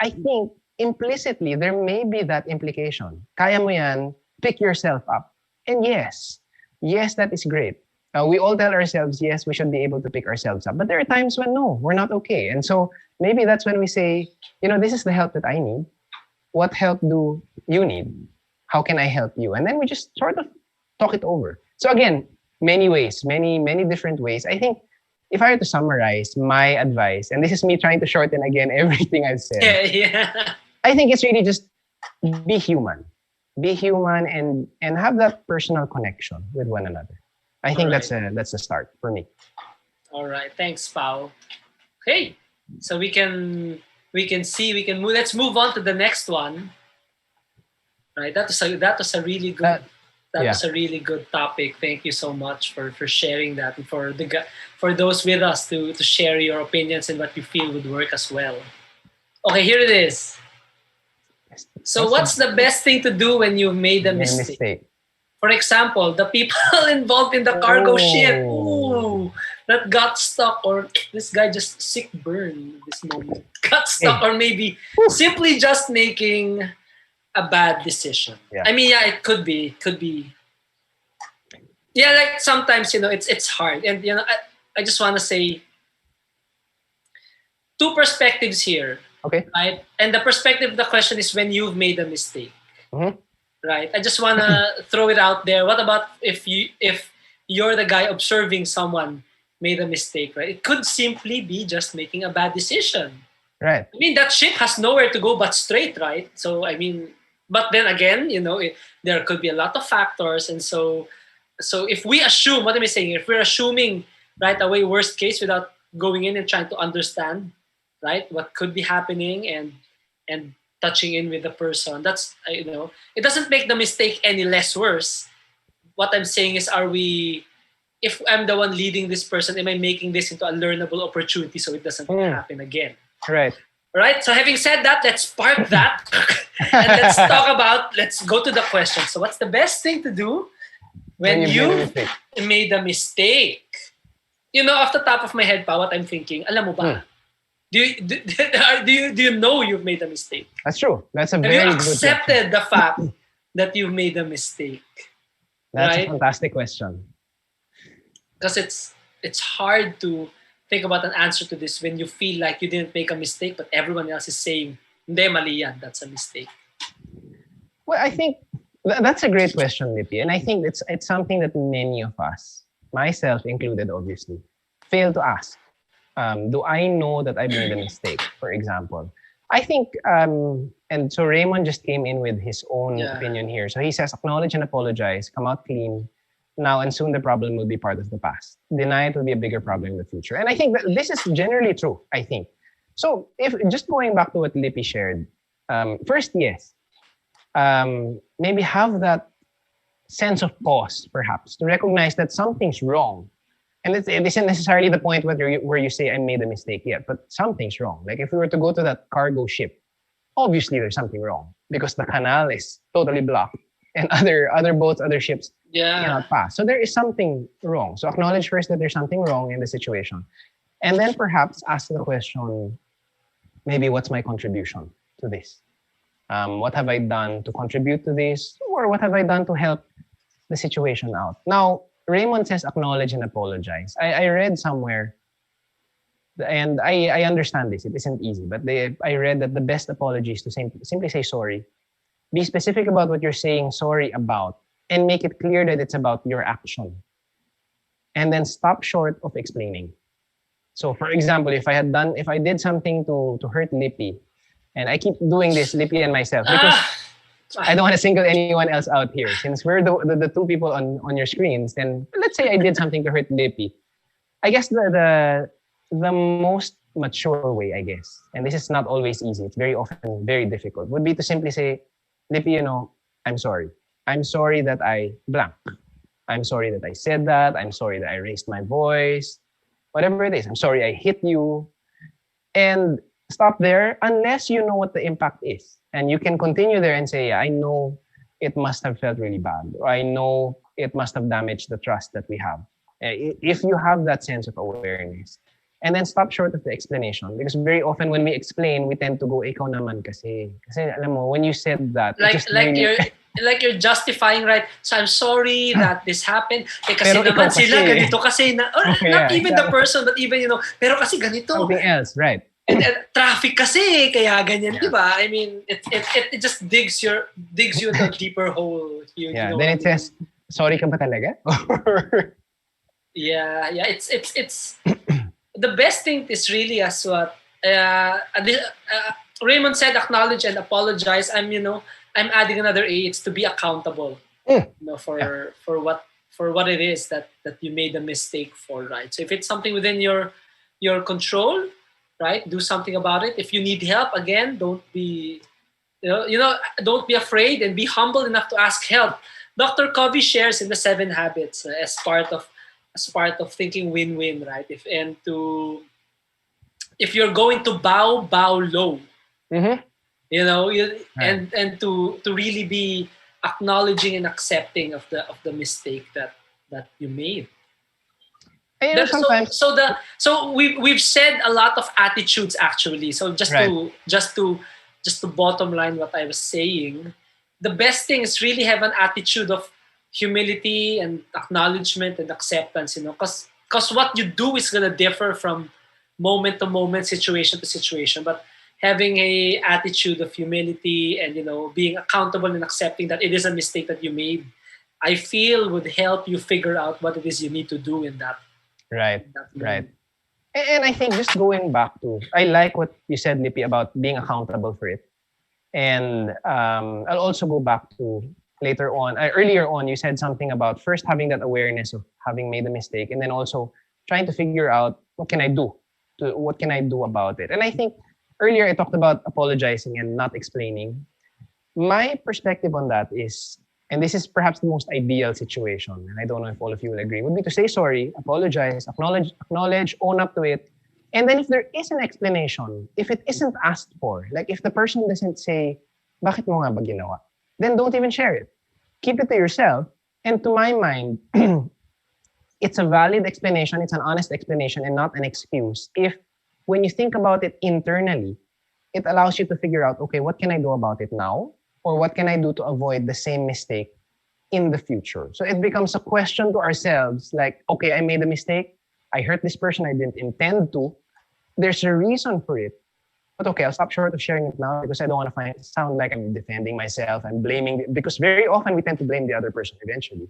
I think implicitly there may be that implication. Kaya mo yan, pick yourself up. And yes, that is great. We all tell ourselves, yes, we should be able to pick ourselves up. But there are times when no, we're not okay. And so maybe that's when we say, this is the help that I need. What help do you need? How can I help you? And then we just sort of talk it over. So again, many ways, many different ways. I think if I were to summarize my advice, and this is me trying to shorten again everything I've said. Yeah. I think it's really just be human. Be human and have that personal connection with one another. I think that's a start for me. All right. Thanks, Pao. Okay. So we can move. Let's move on to the next one. Right. That was a really good was a really good topic. Thank you so much for sharing that, and for those with us to share your opinions and what you feel would work as well. Okay, here it is. So what's the best thing to do when you've made a mistake? For example, the people involved in the cargo ship. Ooh, that got stuck, or this guy just sick burn this moment, got stuck, or maybe simply just making a bad decision. Yeah. I mean, yeah, it could be. Yeah, like sometimes, it's hard. And, I just want to say two perspectives here. Okay. Right? And the perspective of the question is when you've made a mistake. Mm-hmm. Right? I just want to throw it out there. What about if you're the guy observing someone made a mistake, right? It could simply be just making a bad decision. Right. I mean, that ship has nowhere to go but straight, right? So, I mean, but then again, there could be a lot of factors. And so if we assume, what am I saying? If we're assuming right away worst case without going in and trying to understand, right, what could be happening and touching in with the person, that's, it doesn't make the mistake any less worse. What I'm saying is, if I'm the one leading this person, am I making this into a learnable opportunity so it doesn't happen again? Right. Right. So having said that, let's park that and let's go to the question. So what's the best thing to do when you made a mistake? Off the top of my head, Pa, what I'm thinking, alam mo ba? Do you know you've made a mistake? That's true. That's a Have very you good accepted the fact that you've made a mistake? That's right? a fantastic question. Because it's hard to think about an answer to this when you feel like you didn't make a mistake, but everyone else is saying, hindi, mali yan, that's a mistake. Well, I think that's a great question, Lippy. And I think it's something that many of us, myself included, obviously, fail to ask. Do I know that I made a mistake, for example? I think, and so Raymond just came in with his own opinion here. So he says, acknowledge and apologize, come out clean, now and soon the problem will be part of the past. Deny it will be a bigger problem in the future. And I think that this is generally true, I think. So if just going back to what Lippy shared, first, yes, maybe have that sense of pause, perhaps, to recognize that something's wrong. And it isn't necessarily the point where you say I made a mistake yet, but something's wrong. Like if we were to go to that cargo ship, obviously there's something wrong because the canal is totally blocked and other boats, other ships cannot pass. So there is something wrong. So acknowledge first that there's something wrong in the situation. And then perhaps ask the question, maybe what's my contribution to this? What have I done to contribute to this? Or what have I done to help the situation out? Now, Raymond says acknowledge and apologize. I read somewhere, and I understand this, it isn't easy, but I read that the best apology is to simply say sorry. Be specific about what you're saying sorry about and make it clear that it's about your action. And then stop short of explaining. So for example, if I did something to hurt Lippy, and I keep doing this, Lippy and myself, because I don't want to single anyone else out here. Since we're the two people on your screens, then let's say I did something to hurt Lippy. I guess the most mature way, I guess, and this is not always easy, it's very often very difficult, would be to simply say, Lippy, I'm sorry. I'm sorry that I blank. I'm sorry that I said that. I'm sorry that I raised my voice. Whatever it is. I'm sorry I hit you. And stop there unless you know what the impact is. And you can continue there and say, yeah, I know it must have felt really bad. Or I know it must have damaged the trust that we have. If you have that sense of awareness. And then stop short of the explanation. Because very often when we explain, we tend to go, ikaw naman kasi. Kasi alam mo, when you said that, you're justifying, right? So I'm sorry that this happened. Kasi pero naman sila ganito kasi na, or not even the person, but even, pero kasi ganito. Something else, right? And traffic kasi, kaya ganyan, di ba? I mean, it just digs you into a deeper hole. Then it says, sorry ka ba talaga? yeah, it's the best thing is really as what Raymond said, acknowledge and apologize. I'm adding another A. It's to be accountable. For what it is that you made a mistake for, right? So if it's something within your control, right, do something about it. If you need help, again, don't be don't be afraid and be humble enough to ask help. Dr. Covey shares in the 7 Habits as part of thinking win-win, right? If you're going to bow low. Mm-hmm. And to really be acknowledging and accepting of the mistake that you made. And, sometimes, So we've said a lot of attitudes actually. So just to bottom line what I was saying, the best thing is really have an attitude of humility and acknowledgement and acceptance. Because what you do is gonna differ from moment to moment, situation to situation. But having a attitude of humility and being accountable and accepting that it is a mistake that you made, I feel would help you figure out what it is you need to do in that. right, in that right. moment. And I think just going back to, I like what you said, Lippy, about being accountable for it. And I'll also go back to earlier on, you said something about first having that awareness of having made a mistake, and then also trying to figure out what can I do about it. And I think earlier I talked about apologizing and not explaining. My perspective on that is, and this is perhaps the most ideal situation, and I don't know if all of you will agree, would be to say sorry, apologize, acknowledge, own up to it. And then if there is an explanation, if it isn't asked for, like if the person doesn't say, bakit mo nga ba ginawa? Then don't even share it. Keep it to yourself. And to my mind, it's a valid explanation, it's an honest explanation and not an excuse. If when you think about it internally, it allows you to figure out, okay, what can I do about it now? Or what can I do to avoid the same mistake in the future? So it becomes a question to ourselves, like, okay, I made a mistake. I hurt this person I didn't intend to. There's a reason for it. But okay, I'll stop short of sharing it now because I don't want to sound like I'm defending myself and blaming, because very often we tend to blame the other person eventually.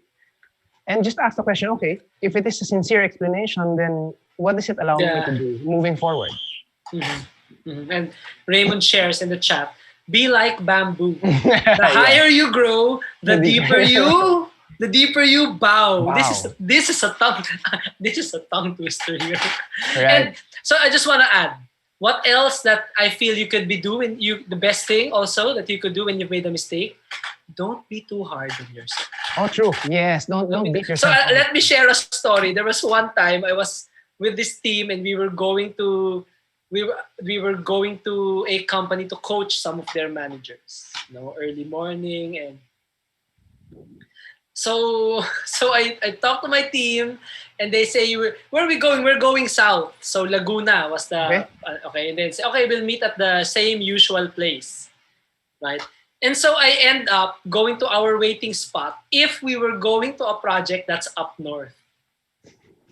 And just ask the question, okay, if it is a sincere explanation, then what does it allow me to do moving forward? And Raymond shares in the chat, be like bamboo. The higher you grow, the deeper you bow. Wow. This is a tongue twister here. Right. And so I just want to add, what else that I feel you could be doing? The best thing also that you could do when you've made a mistake, don't be too hard on yourself. Oh, true. Yes, don't beat yourself. So let me share a story. There was one time I was with this team and we were going to a company to coach some of their managers. Early morning, and so I talked to my team and they say, where are we going? We're going south. So Laguna was the okay. And then say, okay, we'll meet at the same usual place, right? And so I end up going to our waiting spot if we were going to a project that's up north.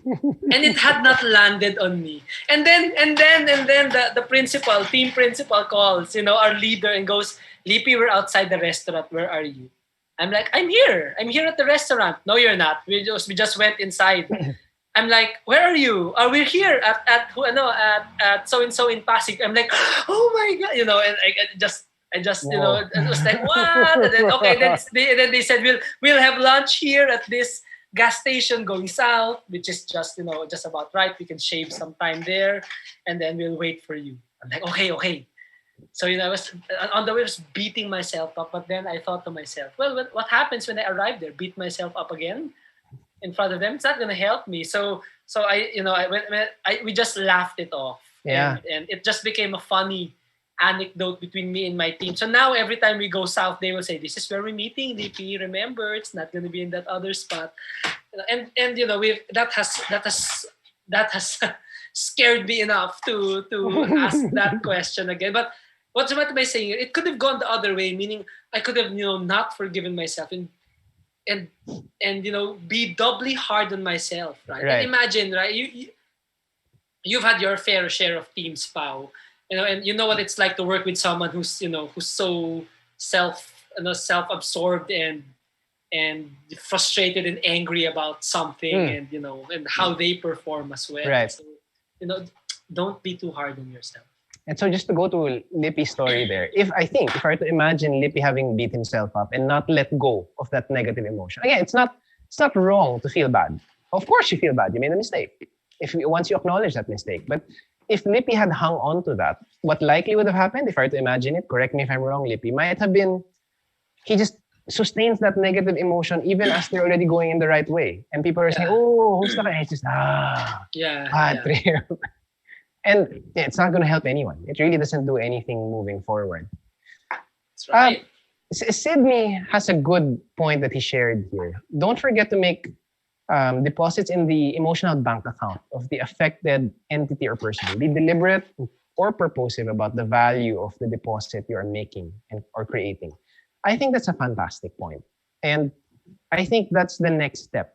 And it had not landed on me. And then the team principal calls, our leader, and goes, Lippy, we're outside the restaurant. Where are you? I'm like, I'm here at the restaurant. No, you're not. We just went inside. I'm like, where are you? We're here at so and so in Pasig. I'm like, oh my god, and I just it was like, what? And then okay, then they said we'll have lunch here at this gas station going south, which is just about right. We can shave some time there, and then we'll wait for you. I'm like, okay. So I was on the way, I was beating myself up, but then I thought to myself, well, what happens when I arrive there? Beat myself up again in front of them? It's not gonna help me. So we just laughed it off. Yeah. And it just became a funny anecdote between me and my team. So now every time we go south, they will say, "This is where we're meeting, Lippy. Remember, it's not gonna be in that other spot." And that has scared me enough to ask that question again. But what am I saying? It could have gone the other way, meaning I could have not forgiven myself and be doubly hard on myself, right? And imagine, right? You've had your fair share of teams, Pao. And you know what it's like to work with someone who's so self-absorbed and frustrated and angry about something, and how they perform as well. Right. So, don't be too hard on yourself. And so just to go to Lippy's story there, if I were to imagine Lippy having beat himself up and not let go of that negative emotion, again, it's not wrong to feel bad. Of course you feel bad. You made a mistake. Once you acknowledge that mistake. But if Lippy had hung on to that, what likely would have happened, if I were to imagine it, correct me if I'm wrong, Lippy, might have been, he just sustains that negative emotion even as they're already going in the right way. And people are saying, oh, who's that? It's just, trip. And it's not going to help anyone. It really doesn't do anything moving forward. That's right. Sydney has a good point that he shared here. Don't forget to make deposits in the emotional bank account of the affected entity or person. Be deliberate or purposive about the value of the deposit you are making or creating. I think that's a fantastic point. And I think that's the next step,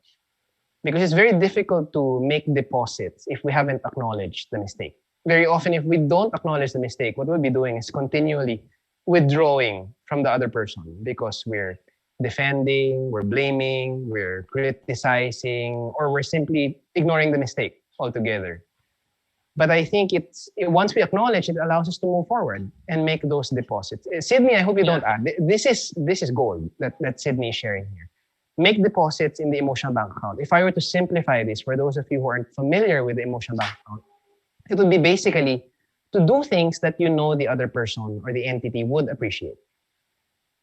because it's very difficult to make deposits if we haven't acknowledged the mistake. Very often, if we don't acknowledge the mistake, what we'll be doing is continually withdrawing from the other person because we're defending, we're blaming, we're criticizing, or we're simply ignoring the mistake altogether. But I think once we acknowledge it, allows us to move forward and make those deposits. Sydney, I hope you don't add. This is gold that Sydney is sharing here. Make deposits in the emotional bank account. If I were to simplify this for those of you who aren't familiar with the emotional bank account, it would be basically to do things that you know the other person or the entity would appreciate.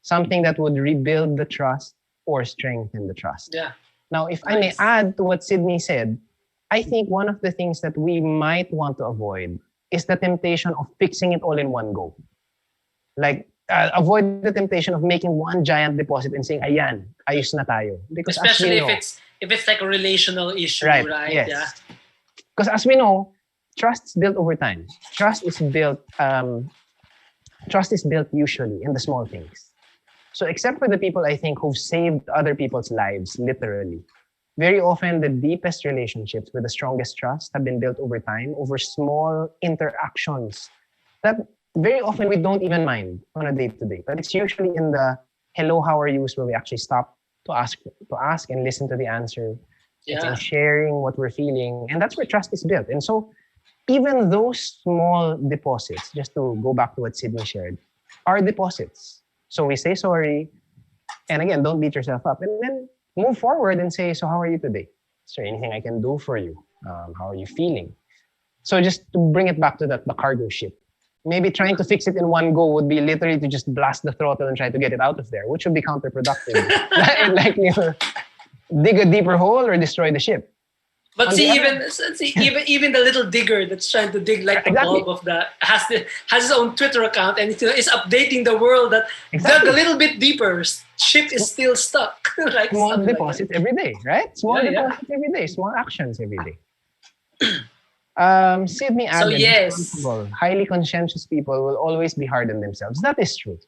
Something that would rebuild the trust or strengthen the trust. Yeah. Now, if I may add to what Sydney said, I think one of the things that we might want to avoid is the temptation of fixing it all in one go. Like, avoid the temptation of making one giant deposit and saying, ayan, ayos na tayo. Because especially if it's like a relational issue, right? Yes. Yeah. Because as we know, trust is built over time. Trust is built usually in the small things. So except for the people I think who've saved other people's lives, literally, very often the deepest relationships with the strongest trust have been built over time, over small interactions that very often we don't even mind on a day-to-day. But it's usually in the hello, how are yous where we actually stop to ask and listen to the answer. Yeah. It's in sharing what we're feeling. And that's where trust is built. And so even those small deposits, just to go back to what Sydney shared, are deposits. So we say sorry. And again, don't beat yourself up. And then move forward and say, so how are you today? Is there anything I can do for you? How are you feeling? So just to bring it back to the cargo ship, maybe trying to fix it in one go would be literally to just blast the throttle and try to get it out of there, which would be counterproductive. Like dig a deeper hole or destroy the ship. But even the little digger that's trying to dig like the bulb of has his own Twitter account and is updating the world that dug a little bit deeper. Ship is still stuck. Like small deposits every day, right? Small deposits every day, small actions every day. Sydney added, highly conscientious people will always be hard on themselves. That is true.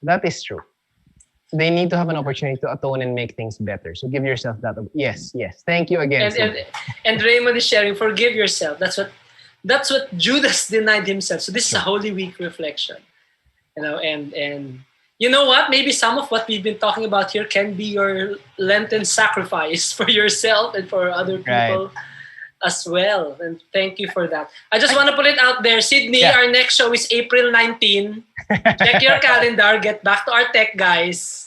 They need to have an opportunity to atone and make things better. So give yourself that. Yes. Thank you again. And Raymond is sharing, forgive yourself. That's what Judas denied himself. So this is a Holy Week reflection. And you know what? Maybe some of what we've been talking about here can be your Lenten sacrifice for yourself and for other people as well. And thank you for that. I just want to put it out there. Sydney, our next show is April 19. Check your calendar. Get back to our tech guys.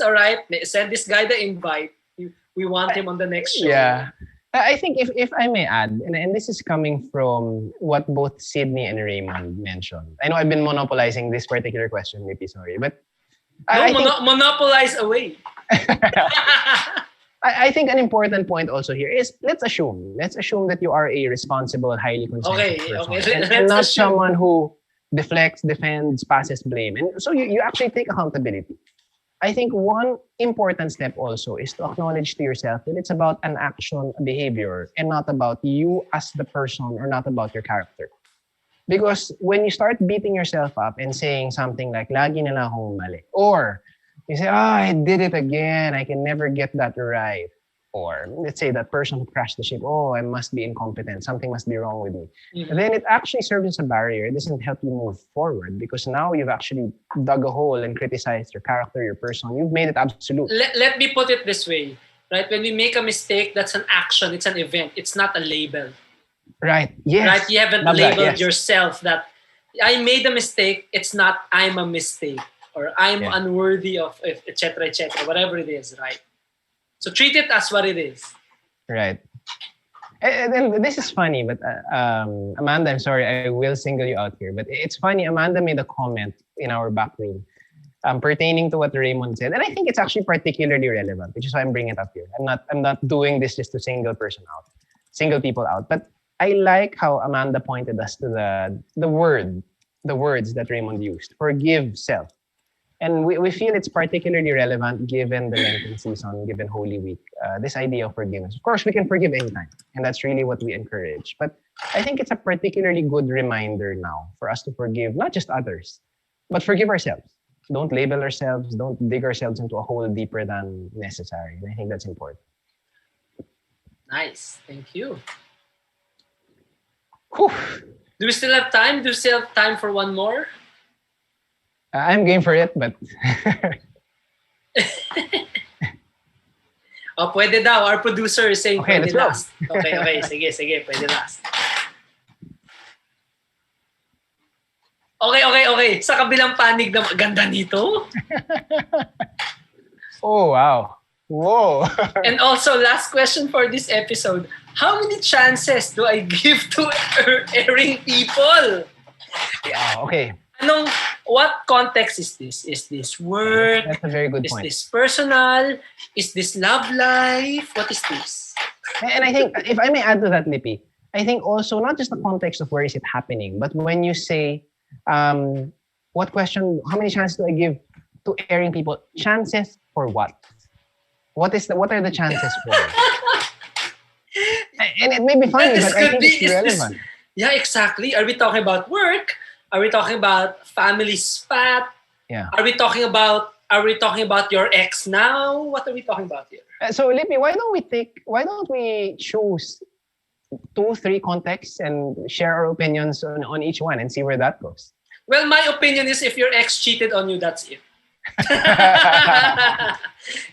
All right? Send this guy the invite. We want him on the next show. Yeah. I think if I may add, and this is coming from what both Sydney and Raymond mentioned. I know I've been monopolizing this particular question, maybe sorry. But monopolize away. I think an important point also here is let's assume that you are a responsible, highly conscientious person. And not someone who deflects, defends, passes blame. And so you actually take accountability. I think one important step also is to acknowledge to yourself that it's about an action, a behavior, and not about you as the person or not about your character. Because when you start beating yourself up and saying something like, lagi na lang akong mali, or you say, I did it again, I can never get that right. Or let's say that person who crashed the ship, I must be incompetent, something must be wrong with me. Mm-hmm. Then it actually serves as a barrier. It doesn't help you move forward because now you've actually dug a hole and criticized your character, your person. You've made it absolute. Let me put it this way, right? When we make a mistake, that's an action, it's an event, it's not a label. Right, yes. Right? You haven't labeled yourself that I made a mistake, it's not I'm a mistake or I'm unworthy of etc., whatever it is, right? So treat it as what it is. Right. And this is funny, but Amanda, I'm sorry, I will single you out here. But it's funny, Amanda made a comment in our back room pertaining to what Raymond said. And I think it's actually particularly relevant, which is why I'm bringing it up here. I'm not doing this just to single people out. But I like how Amanda pointed us to the words that Raymond used. Forgive self. And we feel it's particularly relevant given the Lenten season, given Holy Week, this idea of forgiveness. Of course, we can forgive anytime, and that's really what we encourage. But I think it's a particularly good reminder now for us to forgive not just others, but forgive ourselves. Don't label ourselves, don't dig ourselves into a hole deeper than necessary. And I think that's important. Nice. Thank you. Whew. Do we still have time? Do we still have time for one more? I'm game for it, but Oh, pwede daw. Our producer is saying Okay, pwede let's go. last. Okay. Sige. Pwede last. Okay. Sa kabilang panig na maganda nito. oh wow. Whoa. And also, last question for this episode. How many chances do I give to erring people? Yeah, okay. What context is this? Is this work? That's a very good Is point. this personal? Is this love life? What is this? And I think, if I may add to that, Lippy, I think also not just the context of where is it happening, but when you say, what question, how many chances do I give to erring people? Chances for what? What are the chances for? And it may be funny, but I think it's relevant. Yeah, exactly. Are we talking about work? Are we talking about family spat? Yeah. Are we talking about your ex now? What are we talking about here? So Lippy, why don't we choose 2-3 contexts and share our opinions on each one and see where that goes? Well, my opinion is if your ex cheated on you, that's it.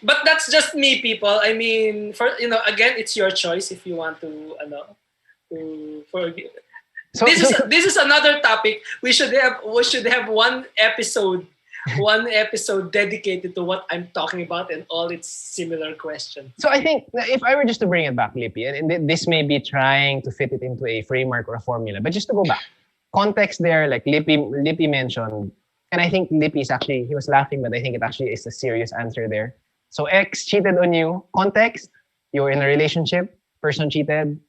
But that's just me, people. I mean, again, it's your choice if you want to forgive. This is another topic. We should have one episode dedicated to what I'm talking about and all its similar questions. So I think if I were just to bring it back, Lippy, and this may be trying to fit it into a framework or a formula, but just to go back, context there, like Lippy mentioned, and I think Lippy he was laughing, but I think it actually is a serious answer there. So ex cheated on you. Context, you're in a relationship, person cheated.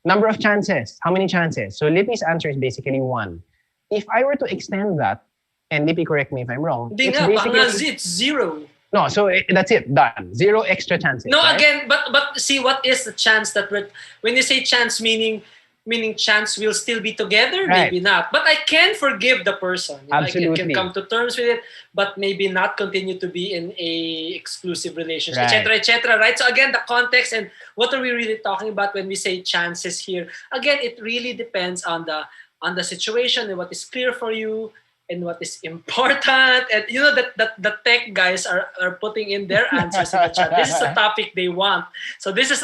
Number of chances, how many chances? So Lippy's answer is basically 1. If I were to extend that, and Lippy, correct me if I'm wrong. It's 0. No, so that's it, done. 0 extra chances. No, right? again, but see, what is the chance that when you say chance, meaning chance we'll still be together? Right. Maybe not. But I can forgive the person. Absolutely. I can come to terms with it, but maybe not continue to be in a exclusive relationship, Right. etc., right? So again, the context and what are we really talking about when we say chances here? Again, it really depends on the situation and what is clear for you and what is important. And that the tech guys are putting in their answers in the chat. This is a topic they want. So this is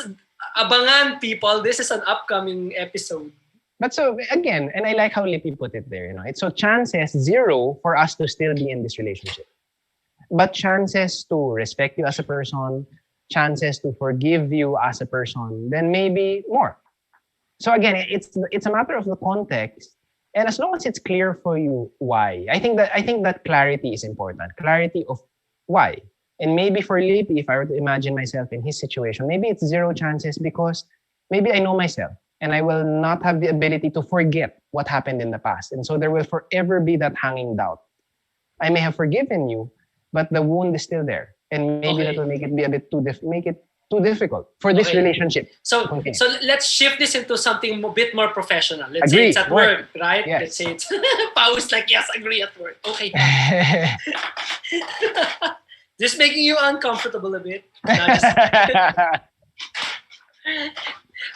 abangan, people. This is an upcoming episode. But so again, and I like how Lippy put it there, it's so chances 0 for us to still be in this relationship. But chances to respect you as a person, chances to forgive you as a person, then maybe more. So again, it's a matter of the context, and as long as it's clear for you why, I think that clarity is important. Clarity of why. And maybe for Lippy, if I were to imagine myself in his situation, maybe it's 0 chances because maybe I know myself and I will not have the ability to forget what happened in the past. And so there will forever be that hanging doubt. I may have forgiven you, but the wound is still there. And maybe that will make it be a bit too difficult for this relationship. So let's shift this into something a bit more professional. Let's say it's at work, right? Yes. Let's say it's Pao is like, yes, agree at work. Okay. Just making you uncomfortable a bit.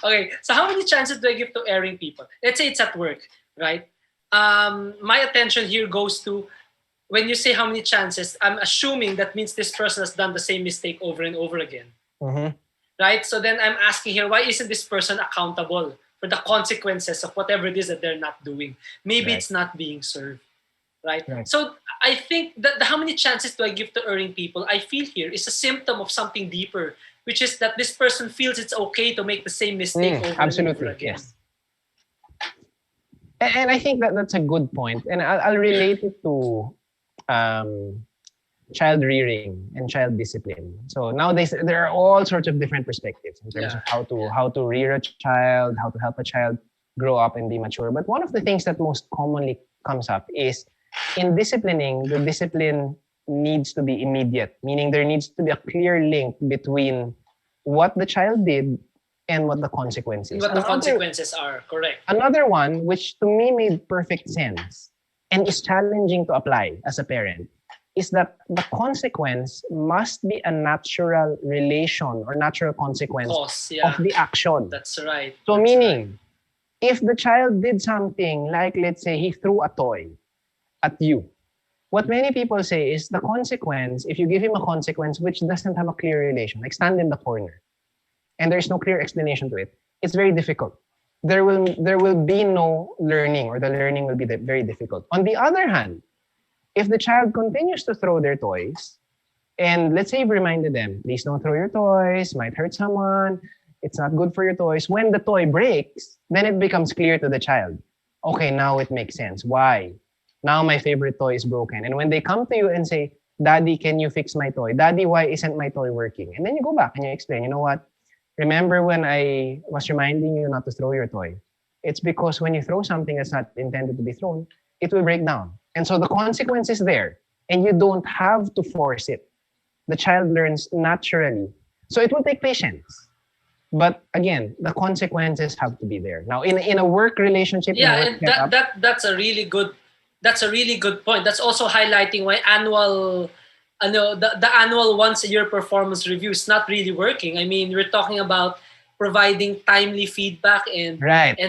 Okay, so how many chances do I give to erring people? Let's say it's at work, right? My attention here goes to when you say how many chances, I'm assuming that means this person has done the same mistake over and over again. Mm-hmm. Right? So then I'm asking here, why isn't this person accountable for the consequences of whatever it is that they're not doing? Maybe it's not being served. Right? So I think that how many chances do I give to erring people, I feel here is a symptom of something deeper, which is that this person feels it's okay to make the same mistake over and over again. Yes. And I think that's a good point. And I'll relate it to child rearing and child discipline. So nowadays there are all sorts of different perspectives in terms of how to rear a child, how to help a child grow up and be mature. But one of the things that most commonly comes up is in disciplining, the discipline needs to be immediate, meaning there needs to be a clear link between what the child did and what the consequences. What the consequences are, correct. Another one, which to me made perfect sense and is challenging to apply as a parent, is that the consequence must be a natural relation or natural consequence of the action. That's right. So meaning, if the child did something like, let's say, he threw a toy at you, what many people say is the consequence, if you give him a consequence which doesn't have a clear relation, like stand in the corner, and there's no clear explanation to it, it's very difficult. There will be no learning, or the learning will be very difficult. On the other hand, if the child continues to throw their toys, and let's say you've reminded them, please don't throw your toys, might hurt someone, it's not good for your toys. When the toy breaks, then it becomes clear to the child. Okay, now it makes sense. Why? Now my favorite toy is broken. And when they come to you and say, Daddy, can you fix my toy? Daddy, why isn't my toy working? And then you go back and you explain, you know what? Remember when I was reminding you not to throw your toy? It's because when you throw something that's not intended to be thrown, it will break down. And so the consequence is there, and you don't have to force it. The child learns naturally. So it will take patience. But again, the consequences have to be there. Now, in a work relationship, that's a really good point. That's also highlighting why the annual once a year performance review is not really working. I mean, we're talking about providing timely feedback and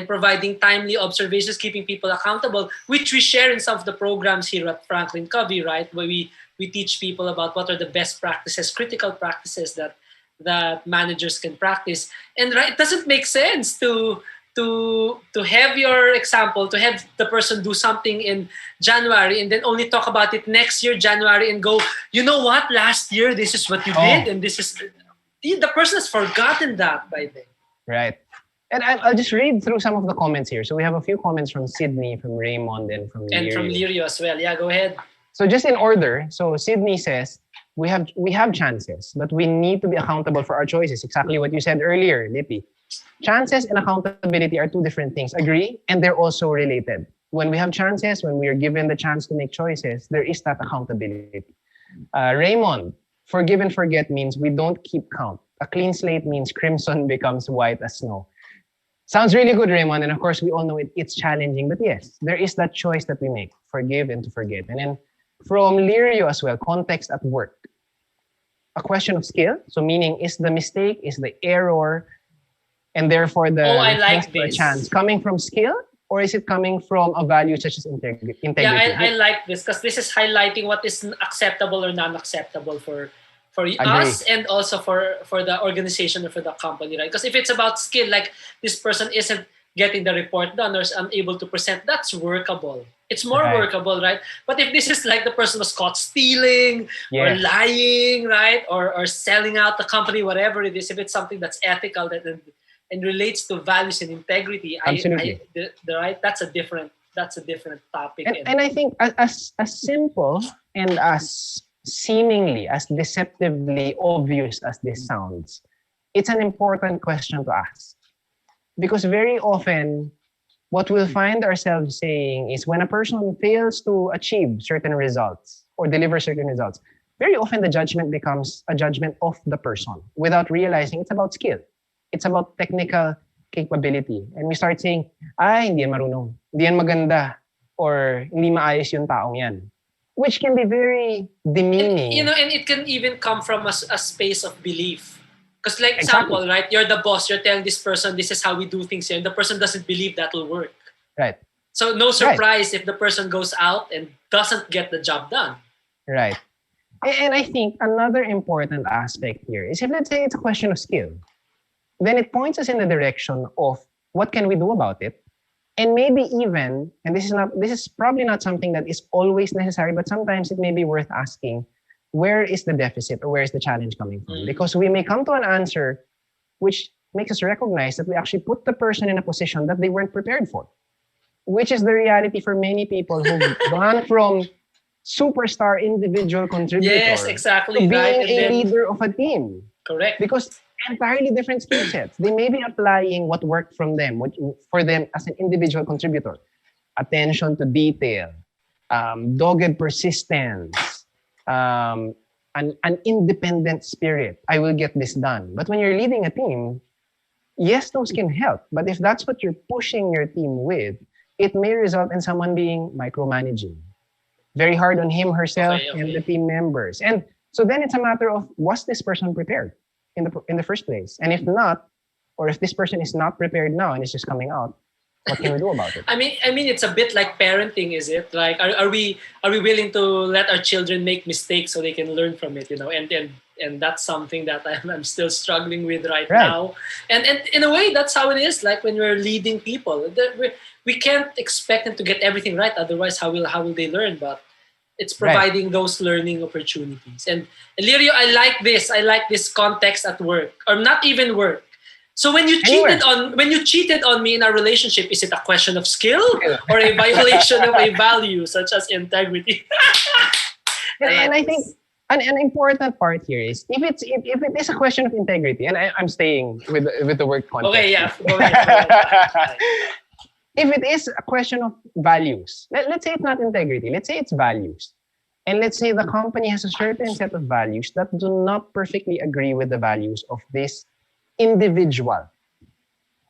providing timely observations, keeping people accountable, which we share in some of the programs here at FranklinCovey, right? Where we teach people about what are the best practices, critical practices that managers can practice. And it doesn't make sense to have your example, to have the person do something in January and then only talk about it next year, January, and go, you know what, last year, this is what you did, and this is... The person has forgotten that by then. Right. And I'll just read through some of the comments here. So we have a few comments from Sydney, from Raymond, and from Lirio. And from Lirio as well. Yeah, go ahead. So just in order. So Sydney says, we have chances, but we need to be accountable for our choices. Exactly what you said earlier, Lippy. Chances and accountability are two different things. Agree? And they're also related. When we have chances, when we are given the chance to make choices, there is that accountability. Raymond, forgive and forget means we don't keep count. A clean slate means crimson becomes white as snow. Sounds really good, Raymond. And of course, we all know it's challenging. But yes, there is that choice that we make, forgive and to forget. And then from Lirio as well, context at work. A question of skill. So meaning, is the mistake, is the error, and therefore the chance coming from skill? Or is it coming from a value such as integrity? Yeah, I like this because this is highlighting what is acceptable or non-acceptable for us and also for the organization or for the company, right? Because if it's about skill, like this person isn't getting the report done or is unable to present, that's workable. It's more workable, right? But if this is like the person was caught stealing or lying, right? Or selling out the company, whatever it is, if it's something that's ethical and relates to values and integrity, that's a different topic. And I think as simple and as seemingly, as deceptively obvious as this sounds, it's an important question to ask. Because very often, what we'll find ourselves saying is when a person fails to achieve certain results or deliver certain results, very often the judgment becomes a judgment of the person without realizing it's about skill. It's about technical capability. And we start saying, hindi yan marunong, hindi yan maganda, or hindi maayos yung taong yan. Which can be very demeaning. And it can even come from a space of belief. Because like example, right? You're the boss, you're telling this person, this is how we do things here, and the person doesn't believe that will work. Right. So no surprise if the person goes out and doesn't get the job done. Right. And I think another important aspect here is if let's say it's a question of skill, then it points us in the direction of what can we do about it? And maybe even, and this is probably not something that is always necessary, but sometimes it may be worth asking, where is the deficit or where is the challenge coming from? Because we may come to an answer which makes us recognize that we actually put the person in a position that they weren't prepared for, which is the reality for many people who've gone from superstar individual contributor to being a leader of a team. Correct. Because entirely different skill sets. They may be applying what worked for them as an individual contributor. Attention to detail, dogged persistence, an independent spirit. I will get this done. But when you're leading a team, yes, those can help. But if that's what you're pushing your team with, it may result in someone being micromanaging, very hard on him, herself, and the team members. And so then it's a matter of, was this person prepared in the first place? And if not, or if this person is not prepared now and it's just coming out, what can we do about it? I mean, it's a bit like parenting, is it? Like, are we willing to let our children make mistakes so they can learn from it? And that's something that I'm still struggling with right now. And in a way, that's how it is. Like when we're leading people, we can't expect them to get everything right. Otherwise, how will they learn? But it's providing those learning opportunities. And Lirio, I like this context at work, or not even work. So when you cheated on me in our relationship, is it a question of skill or a violation of a value such as integrity? And I think an important part here is if it is a question of integrity, and I'm staying with the work context. Okay, yeah. Go ahead. If it is a question of values, let's say it's not integrity, let's say it's values. And let's say the company has a certain set of values that do not perfectly agree with the values of this individual.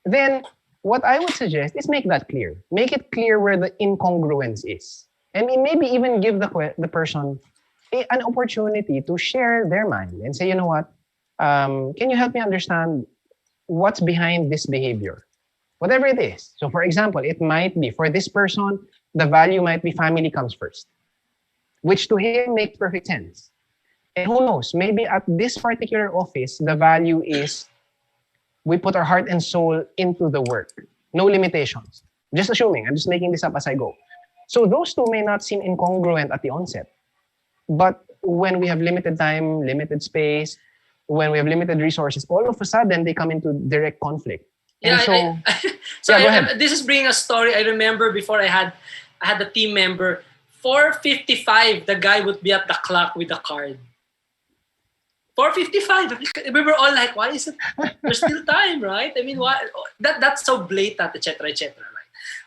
Then what I would suggest is make that clear. Make it clear where the incongruence is. And maybe even give the person an opportunity to share their mind and say, you know what, can you help me understand what's behind this behavior? Whatever it is. So for example, it might be, for this person, the value might be family comes first, which to him makes perfect sense. And who knows, maybe at this particular office, the value is we put our heart and soul into the work. No limitations. Just assuming, I'm just making this up as I go. So those two may not seem incongruent at the onset. But when we have limited time, limited space, when we have limited resources, all of a sudden they come into direct conflict. Yeah, this is bringing a story. I remember before I had a team member, 4:55, the guy would be at the clock with the card. 4:55. We were all like, why is it? There's still time, right? I mean, why? That's so blatant, etc., right?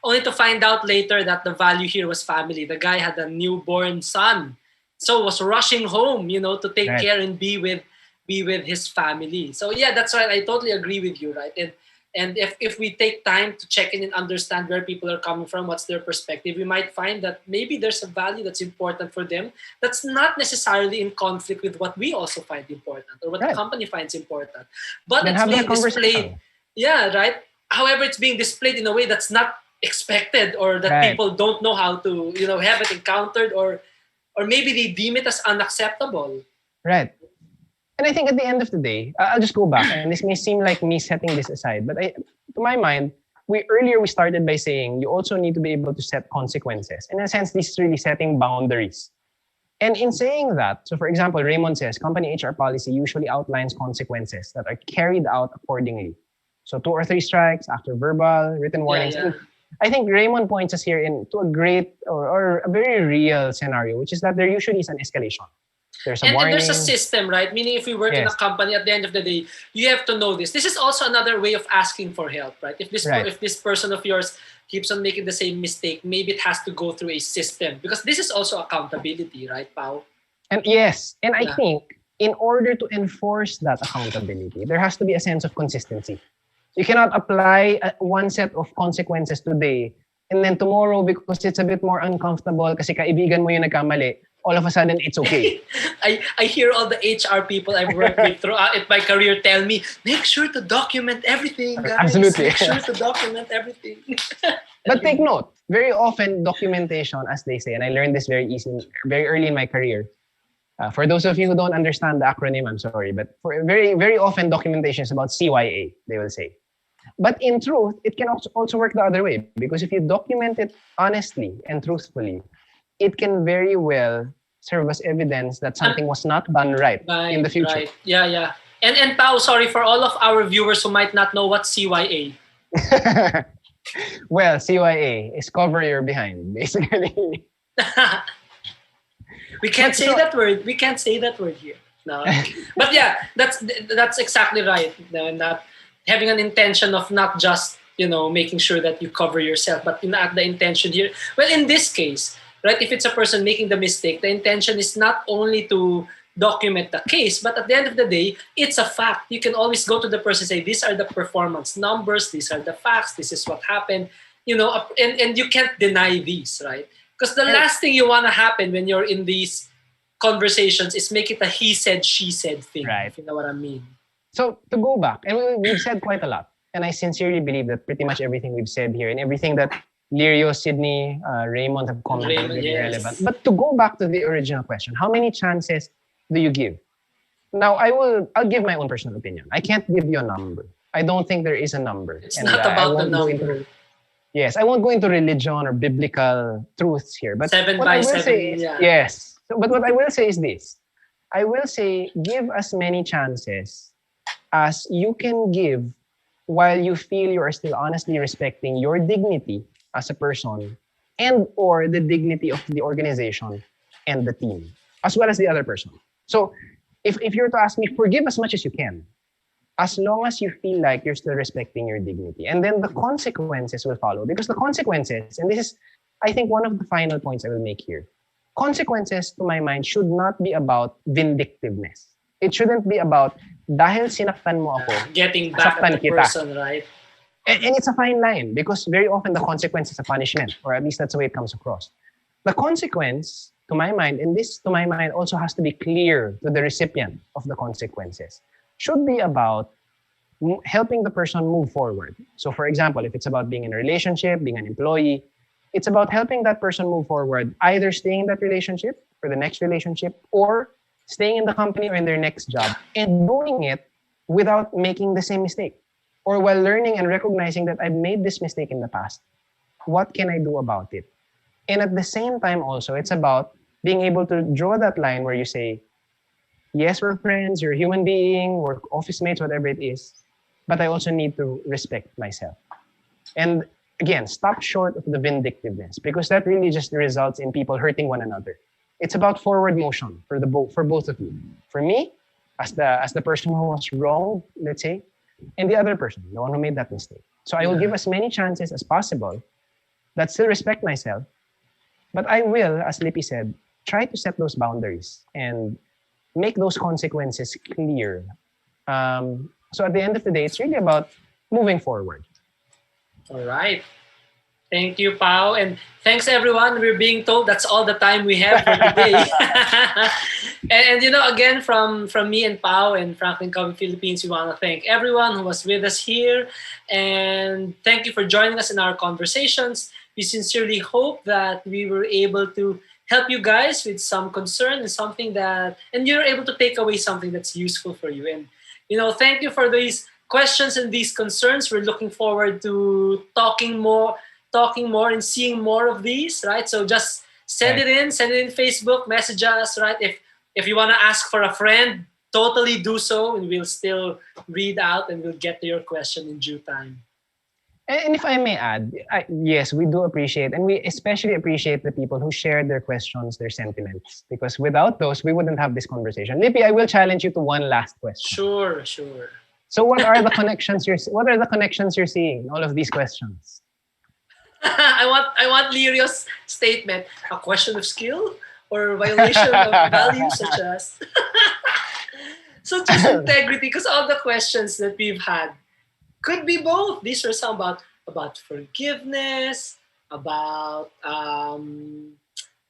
Only to find out later that the value here was family. The guy had a newborn son, so was rushing home, to take care and be with his family. So yeah, that's right. I totally agree with you, right? And if we take time to check in and understand where people are coming from, what's their perspective, we might find that maybe there's a value that's important for them that's not necessarily in conflict with what we also find important or what the company finds important. But then it's being displayed. Yeah, right? However, it's being displayed in a way that's not expected or that people don't know how to, have it encountered or maybe they deem it as unacceptable. Right. And I think at the end of the day, I'll just go back, and this may seem like me setting this aside, but to my mind, we started by saying you also need to be able to set consequences. In a sense, this is really setting boundaries. And in saying that, so for example, Raymond says, company HR policy usually outlines consequences that are carried out accordingly. So 2 or 3 strikes after verbal, written warnings. Yeah. I think Raymond points us here into a great or a very real scenario, which is that there usually is an escalation. There's a warning. And there's a system, right? Meaning if we work in a company, at the end of the day, you have to know this. This is also another way of asking for help, right? If this person of yours keeps on making the same mistake, maybe it has to go through a system. Because this is also accountability, right, Pao? And yes, and I think in order to enforce that accountability, there has to be a sense of consistency. You cannot apply one set of consequences today and then tomorrow, because it's a bit more uncomfortable kasi kaibigan mo yung nagkamali, all of a sudden it's okay. I hear all the HR people I've worked with throughout my career tell me, make sure to document everything, guys. Absolutely. Make sure to document everything. But take note, very often documentation, as they say, and I learned this very early in my career. For those of you who don't understand the acronym, I'm sorry, but for very, very often documentation is about CYA, they will say. But in truth, it can also work the other way, because if you document it honestly and truthfully, it can very well serve as evidence that something was not done right in the future. Right. Yeah. And Pao, sorry for all of our viewers who might not know what CYA. Well, CYA is cover your behind, basically. We can't say that word. We can't say that word here. No. But yeah, that's exactly right. Not having an intention of not just, making sure that you cover yourself, but the intention here. Well, in this case, right? If it's a person making the mistake, the intention is not only to document the case, but at the end of the day, it's a fact. You can always go to the person and say, these are the performance numbers, these are the facts, this is what happened, and you can't deny these, right? Because the last thing you want to happen when you're in these conversations is make it a he said, she said thing, Right. if you know what I mean. So to go back, and we've said quite a lot, and I sincerely believe that pretty much everything we've said here and everything that Lirio, Sydney, Raymond have commented Raymond, is yes. relevant. But to go back to the original question, how many chances do you give? Now, I'll give my own personal opinion. I can't give you a number. I don't think there is a number. It's not about the number. Yes, I won't go into religion or biblical truths here. But 7 what by I will 7, say is, yeah. yes. So, but what I will say is this. I will say give as many chances as you can give while you feel you are still honestly respecting your dignity as a person and or the dignity of the organization and the team, as well as the other person. So if you're to ask me, forgive as much as you can, as long as you feel like you're still respecting your dignity. And then the consequences will follow. Because the consequences, and this is, I think, one of the final points I will make here. Consequences, to my mind, should not be about vindictiveness. It shouldn't be about, dahil sinaktan mo ako, getting back at the person, right? And it's a fine line because very often the consequence is a punishment, or at least that's the way it comes across. The consequence, to my mind, and this, to my mind, also has to be clear to the recipient of the consequences, should be about helping the person move forward. So for example, if it's about being in a relationship, being an employee, it's about helping that person move forward, either staying in that relationship for the next relationship or staying in the company or in their next job and doing it without making the same mistake. Or while learning and recognizing that I've made this mistake in the past, what can I do about it? And at the same time also, it's about being able to draw that line where you say, yes, we're friends, you're a human being, we're office mates, whatever it is, but I also need to respect myself. And again, stop short of the vindictiveness because that really just results in people hurting one another. It's about forward motion for both of you. For me, as the person who was wrong, let's say, and the other person, the one who made that mistake. So I will give as many chances as possible that still respect myself, but I will, as Lippy said, try to set those boundaries and make those consequences clear. So at the end of the day, it's really about moving forward. All right. Thank you, Pao. And thanks, everyone. We're being told that's all the time we have for today. and again, from me and Pao and FranklinCovey Philippines, we want to thank everyone who was with us here. And thank you for joining us in our conversations. We sincerely hope that we were able to help you guys with some concern and something and you're able to take away something that's useful for you. And, thank you for these questions and these concerns. We're looking forward to talking more and seeing more of these, right? So just send it in Facebook, message us, right? If you want to ask for a friend, totally do so, and we'll still read out and we'll get to your question in due time. And if I may add, yes, we do appreciate, and we especially appreciate the people who shared their questions, their sentiments, because without those, we wouldn't have this conversation. Lippy, I will challenge you to one last question. Sure. So what are the connections you're seeing in all of these questions? I want Lirio's statement. A question of skill or violation of values such as so just integrity, because all the questions that we've had could be both. These are some about forgiveness, about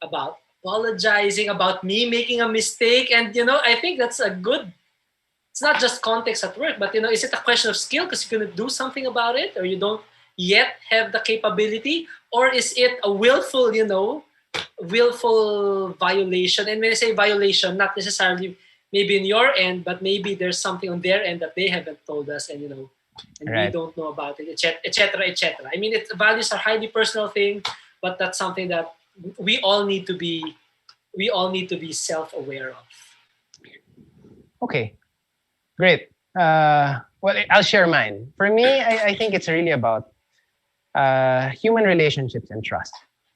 apologizing, about me making a mistake, and I think that's a good. It's not just context at work, but is it a question of skill because you're gonna do something about it, or you don't yet have the capability, or is it a willful violation? And when I say violation, not necessarily maybe in your end, but maybe there's something on their end that they haven't told us, and right. We don't know about it, etc. I mean, values are highly personal thing, but that's something that we all need to be self-aware of. Okay, great. Well, I'll share mine. For me, I think it's really about human relationships and trust.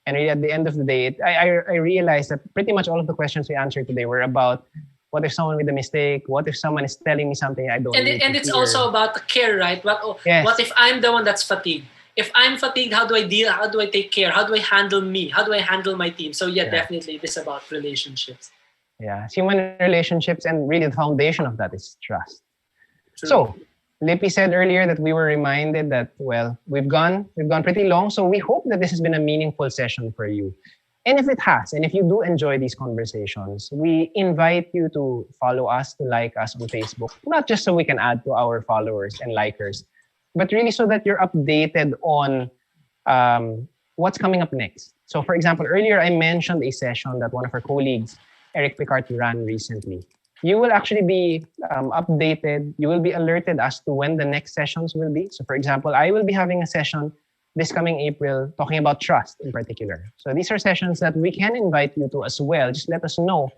And really at the end of the day, I realized that pretty much all of the questions we answered today were about what if someone made a mistake? What if someone is telling me something I don't need to And it's hear? also about the care, right? What if I'm the one that's fatigued? if I'm fatigued, how do I deal? How do I take care? How do I handle me? How do I handle my team? So yeah, definitely it is about relationships. Yeah, it's human relationships, and really the foundation of that is trust. True. So, Lippy said earlier that we were reminded that, well, we've gone pretty long, so we hope that this has been a meaningful session for you. And if it has, and if you do enjoy these conversations, we invite you to follow us, to like us on Facebook, not just so we can add to our followers and likers, but really so that you're updated on what's coming up next. So, for example, earlier I mentioned a session that one of our colleagues, Eric Picard, ran recently. You will actually be updated. You will be alerted as to when the next sessions will be. So, for example, I will be having a session this coming April talking about trust in particular. So these are sessions that we can invite you to as well. Just let us know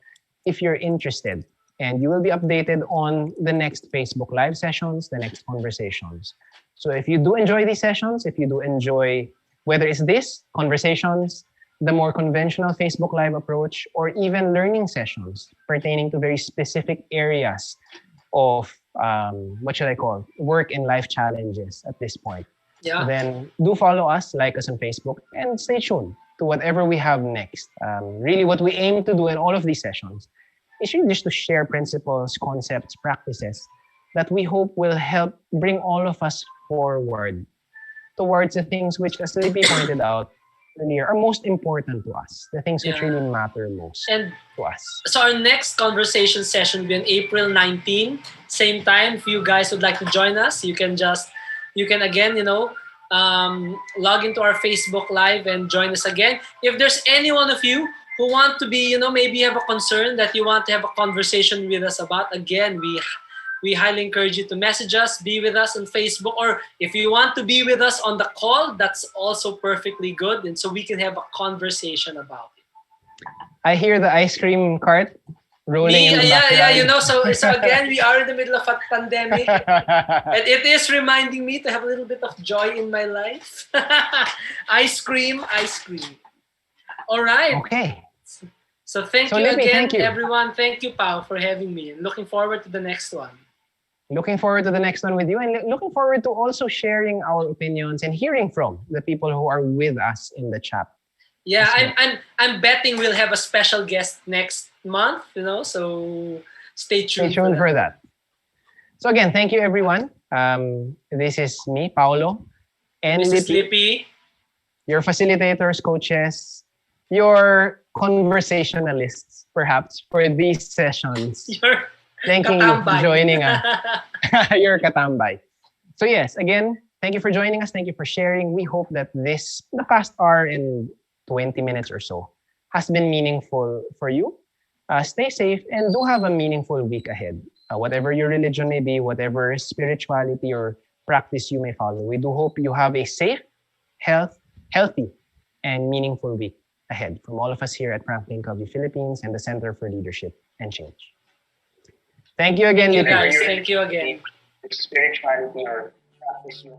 if you're interested. And you will be updated on the next Facebook Live sessions, the next conversations. So if you do enjoy these sessions, if you do enjoy, whether it's this, conversations, the more conventional Facebook Live approach, or even learning sessions pertaining to very specific areas of, what should I call, work and life challenges at this point. Yeah. Then do follow us, like us on Facebook, and stay tuned to whatever we have next. Really, what we aim to do in all of these sessions is really just to share principles, concepts, practices that we hope will help bring all of us forward towards the things which, as Libby pointed out earlier, are most important to us, the things which really matter most to us. So our next conversation session will be on April 19, same time. If you guys would like to join us, you can again, log into our Facebook Live and join us again. If there's any one of you who want to be, maybe you have a concern that you want to have a conversation with us about, again, we highly encourage you to message us, be with us on Facebook, or if you want to be with us on the call, that's also perfectly good, and so we can have a conversation about it. I hear the ice cream cart rolling in the background. So again, we are in the middle of a pandemic, and it is reminding me to have a little bit of joy in my life. Ice cream. All right. Okay. So thank you Lippy, again, thank you. everyone. Thank you, Pao, for having me. And looking forward to the next one. Looking forward to the next one with you, and looking forward to also sharing our opinions and hearing from the people who are with us in the chat. Yeah, I'm betting we'll have a special guest next month, so stay tuned. Stay tuned for that. So again, thank you everyone. This is me, Paolo, and this is Lippy, your facilitators, coaches, your conversationalists, perhaps, for these sessions. Thanking you for joining us. Your katambay. So yes, again, thank you for joining us. Thank you for sharing. We hope that the past hour and 20 minutes or so, has been meaningful for you. Stay safe and do have a meaningful week ahead. Whatever your religion may be, whatever spirituality or practice you may follow, we do hope you have a safe, healthy, and meaningful week ahead from all of us here at FranklinCovey Philippines and the Center for Leadership and Change. Thank you again, Lippy. Guys, thank you again. Spirituality or practice you.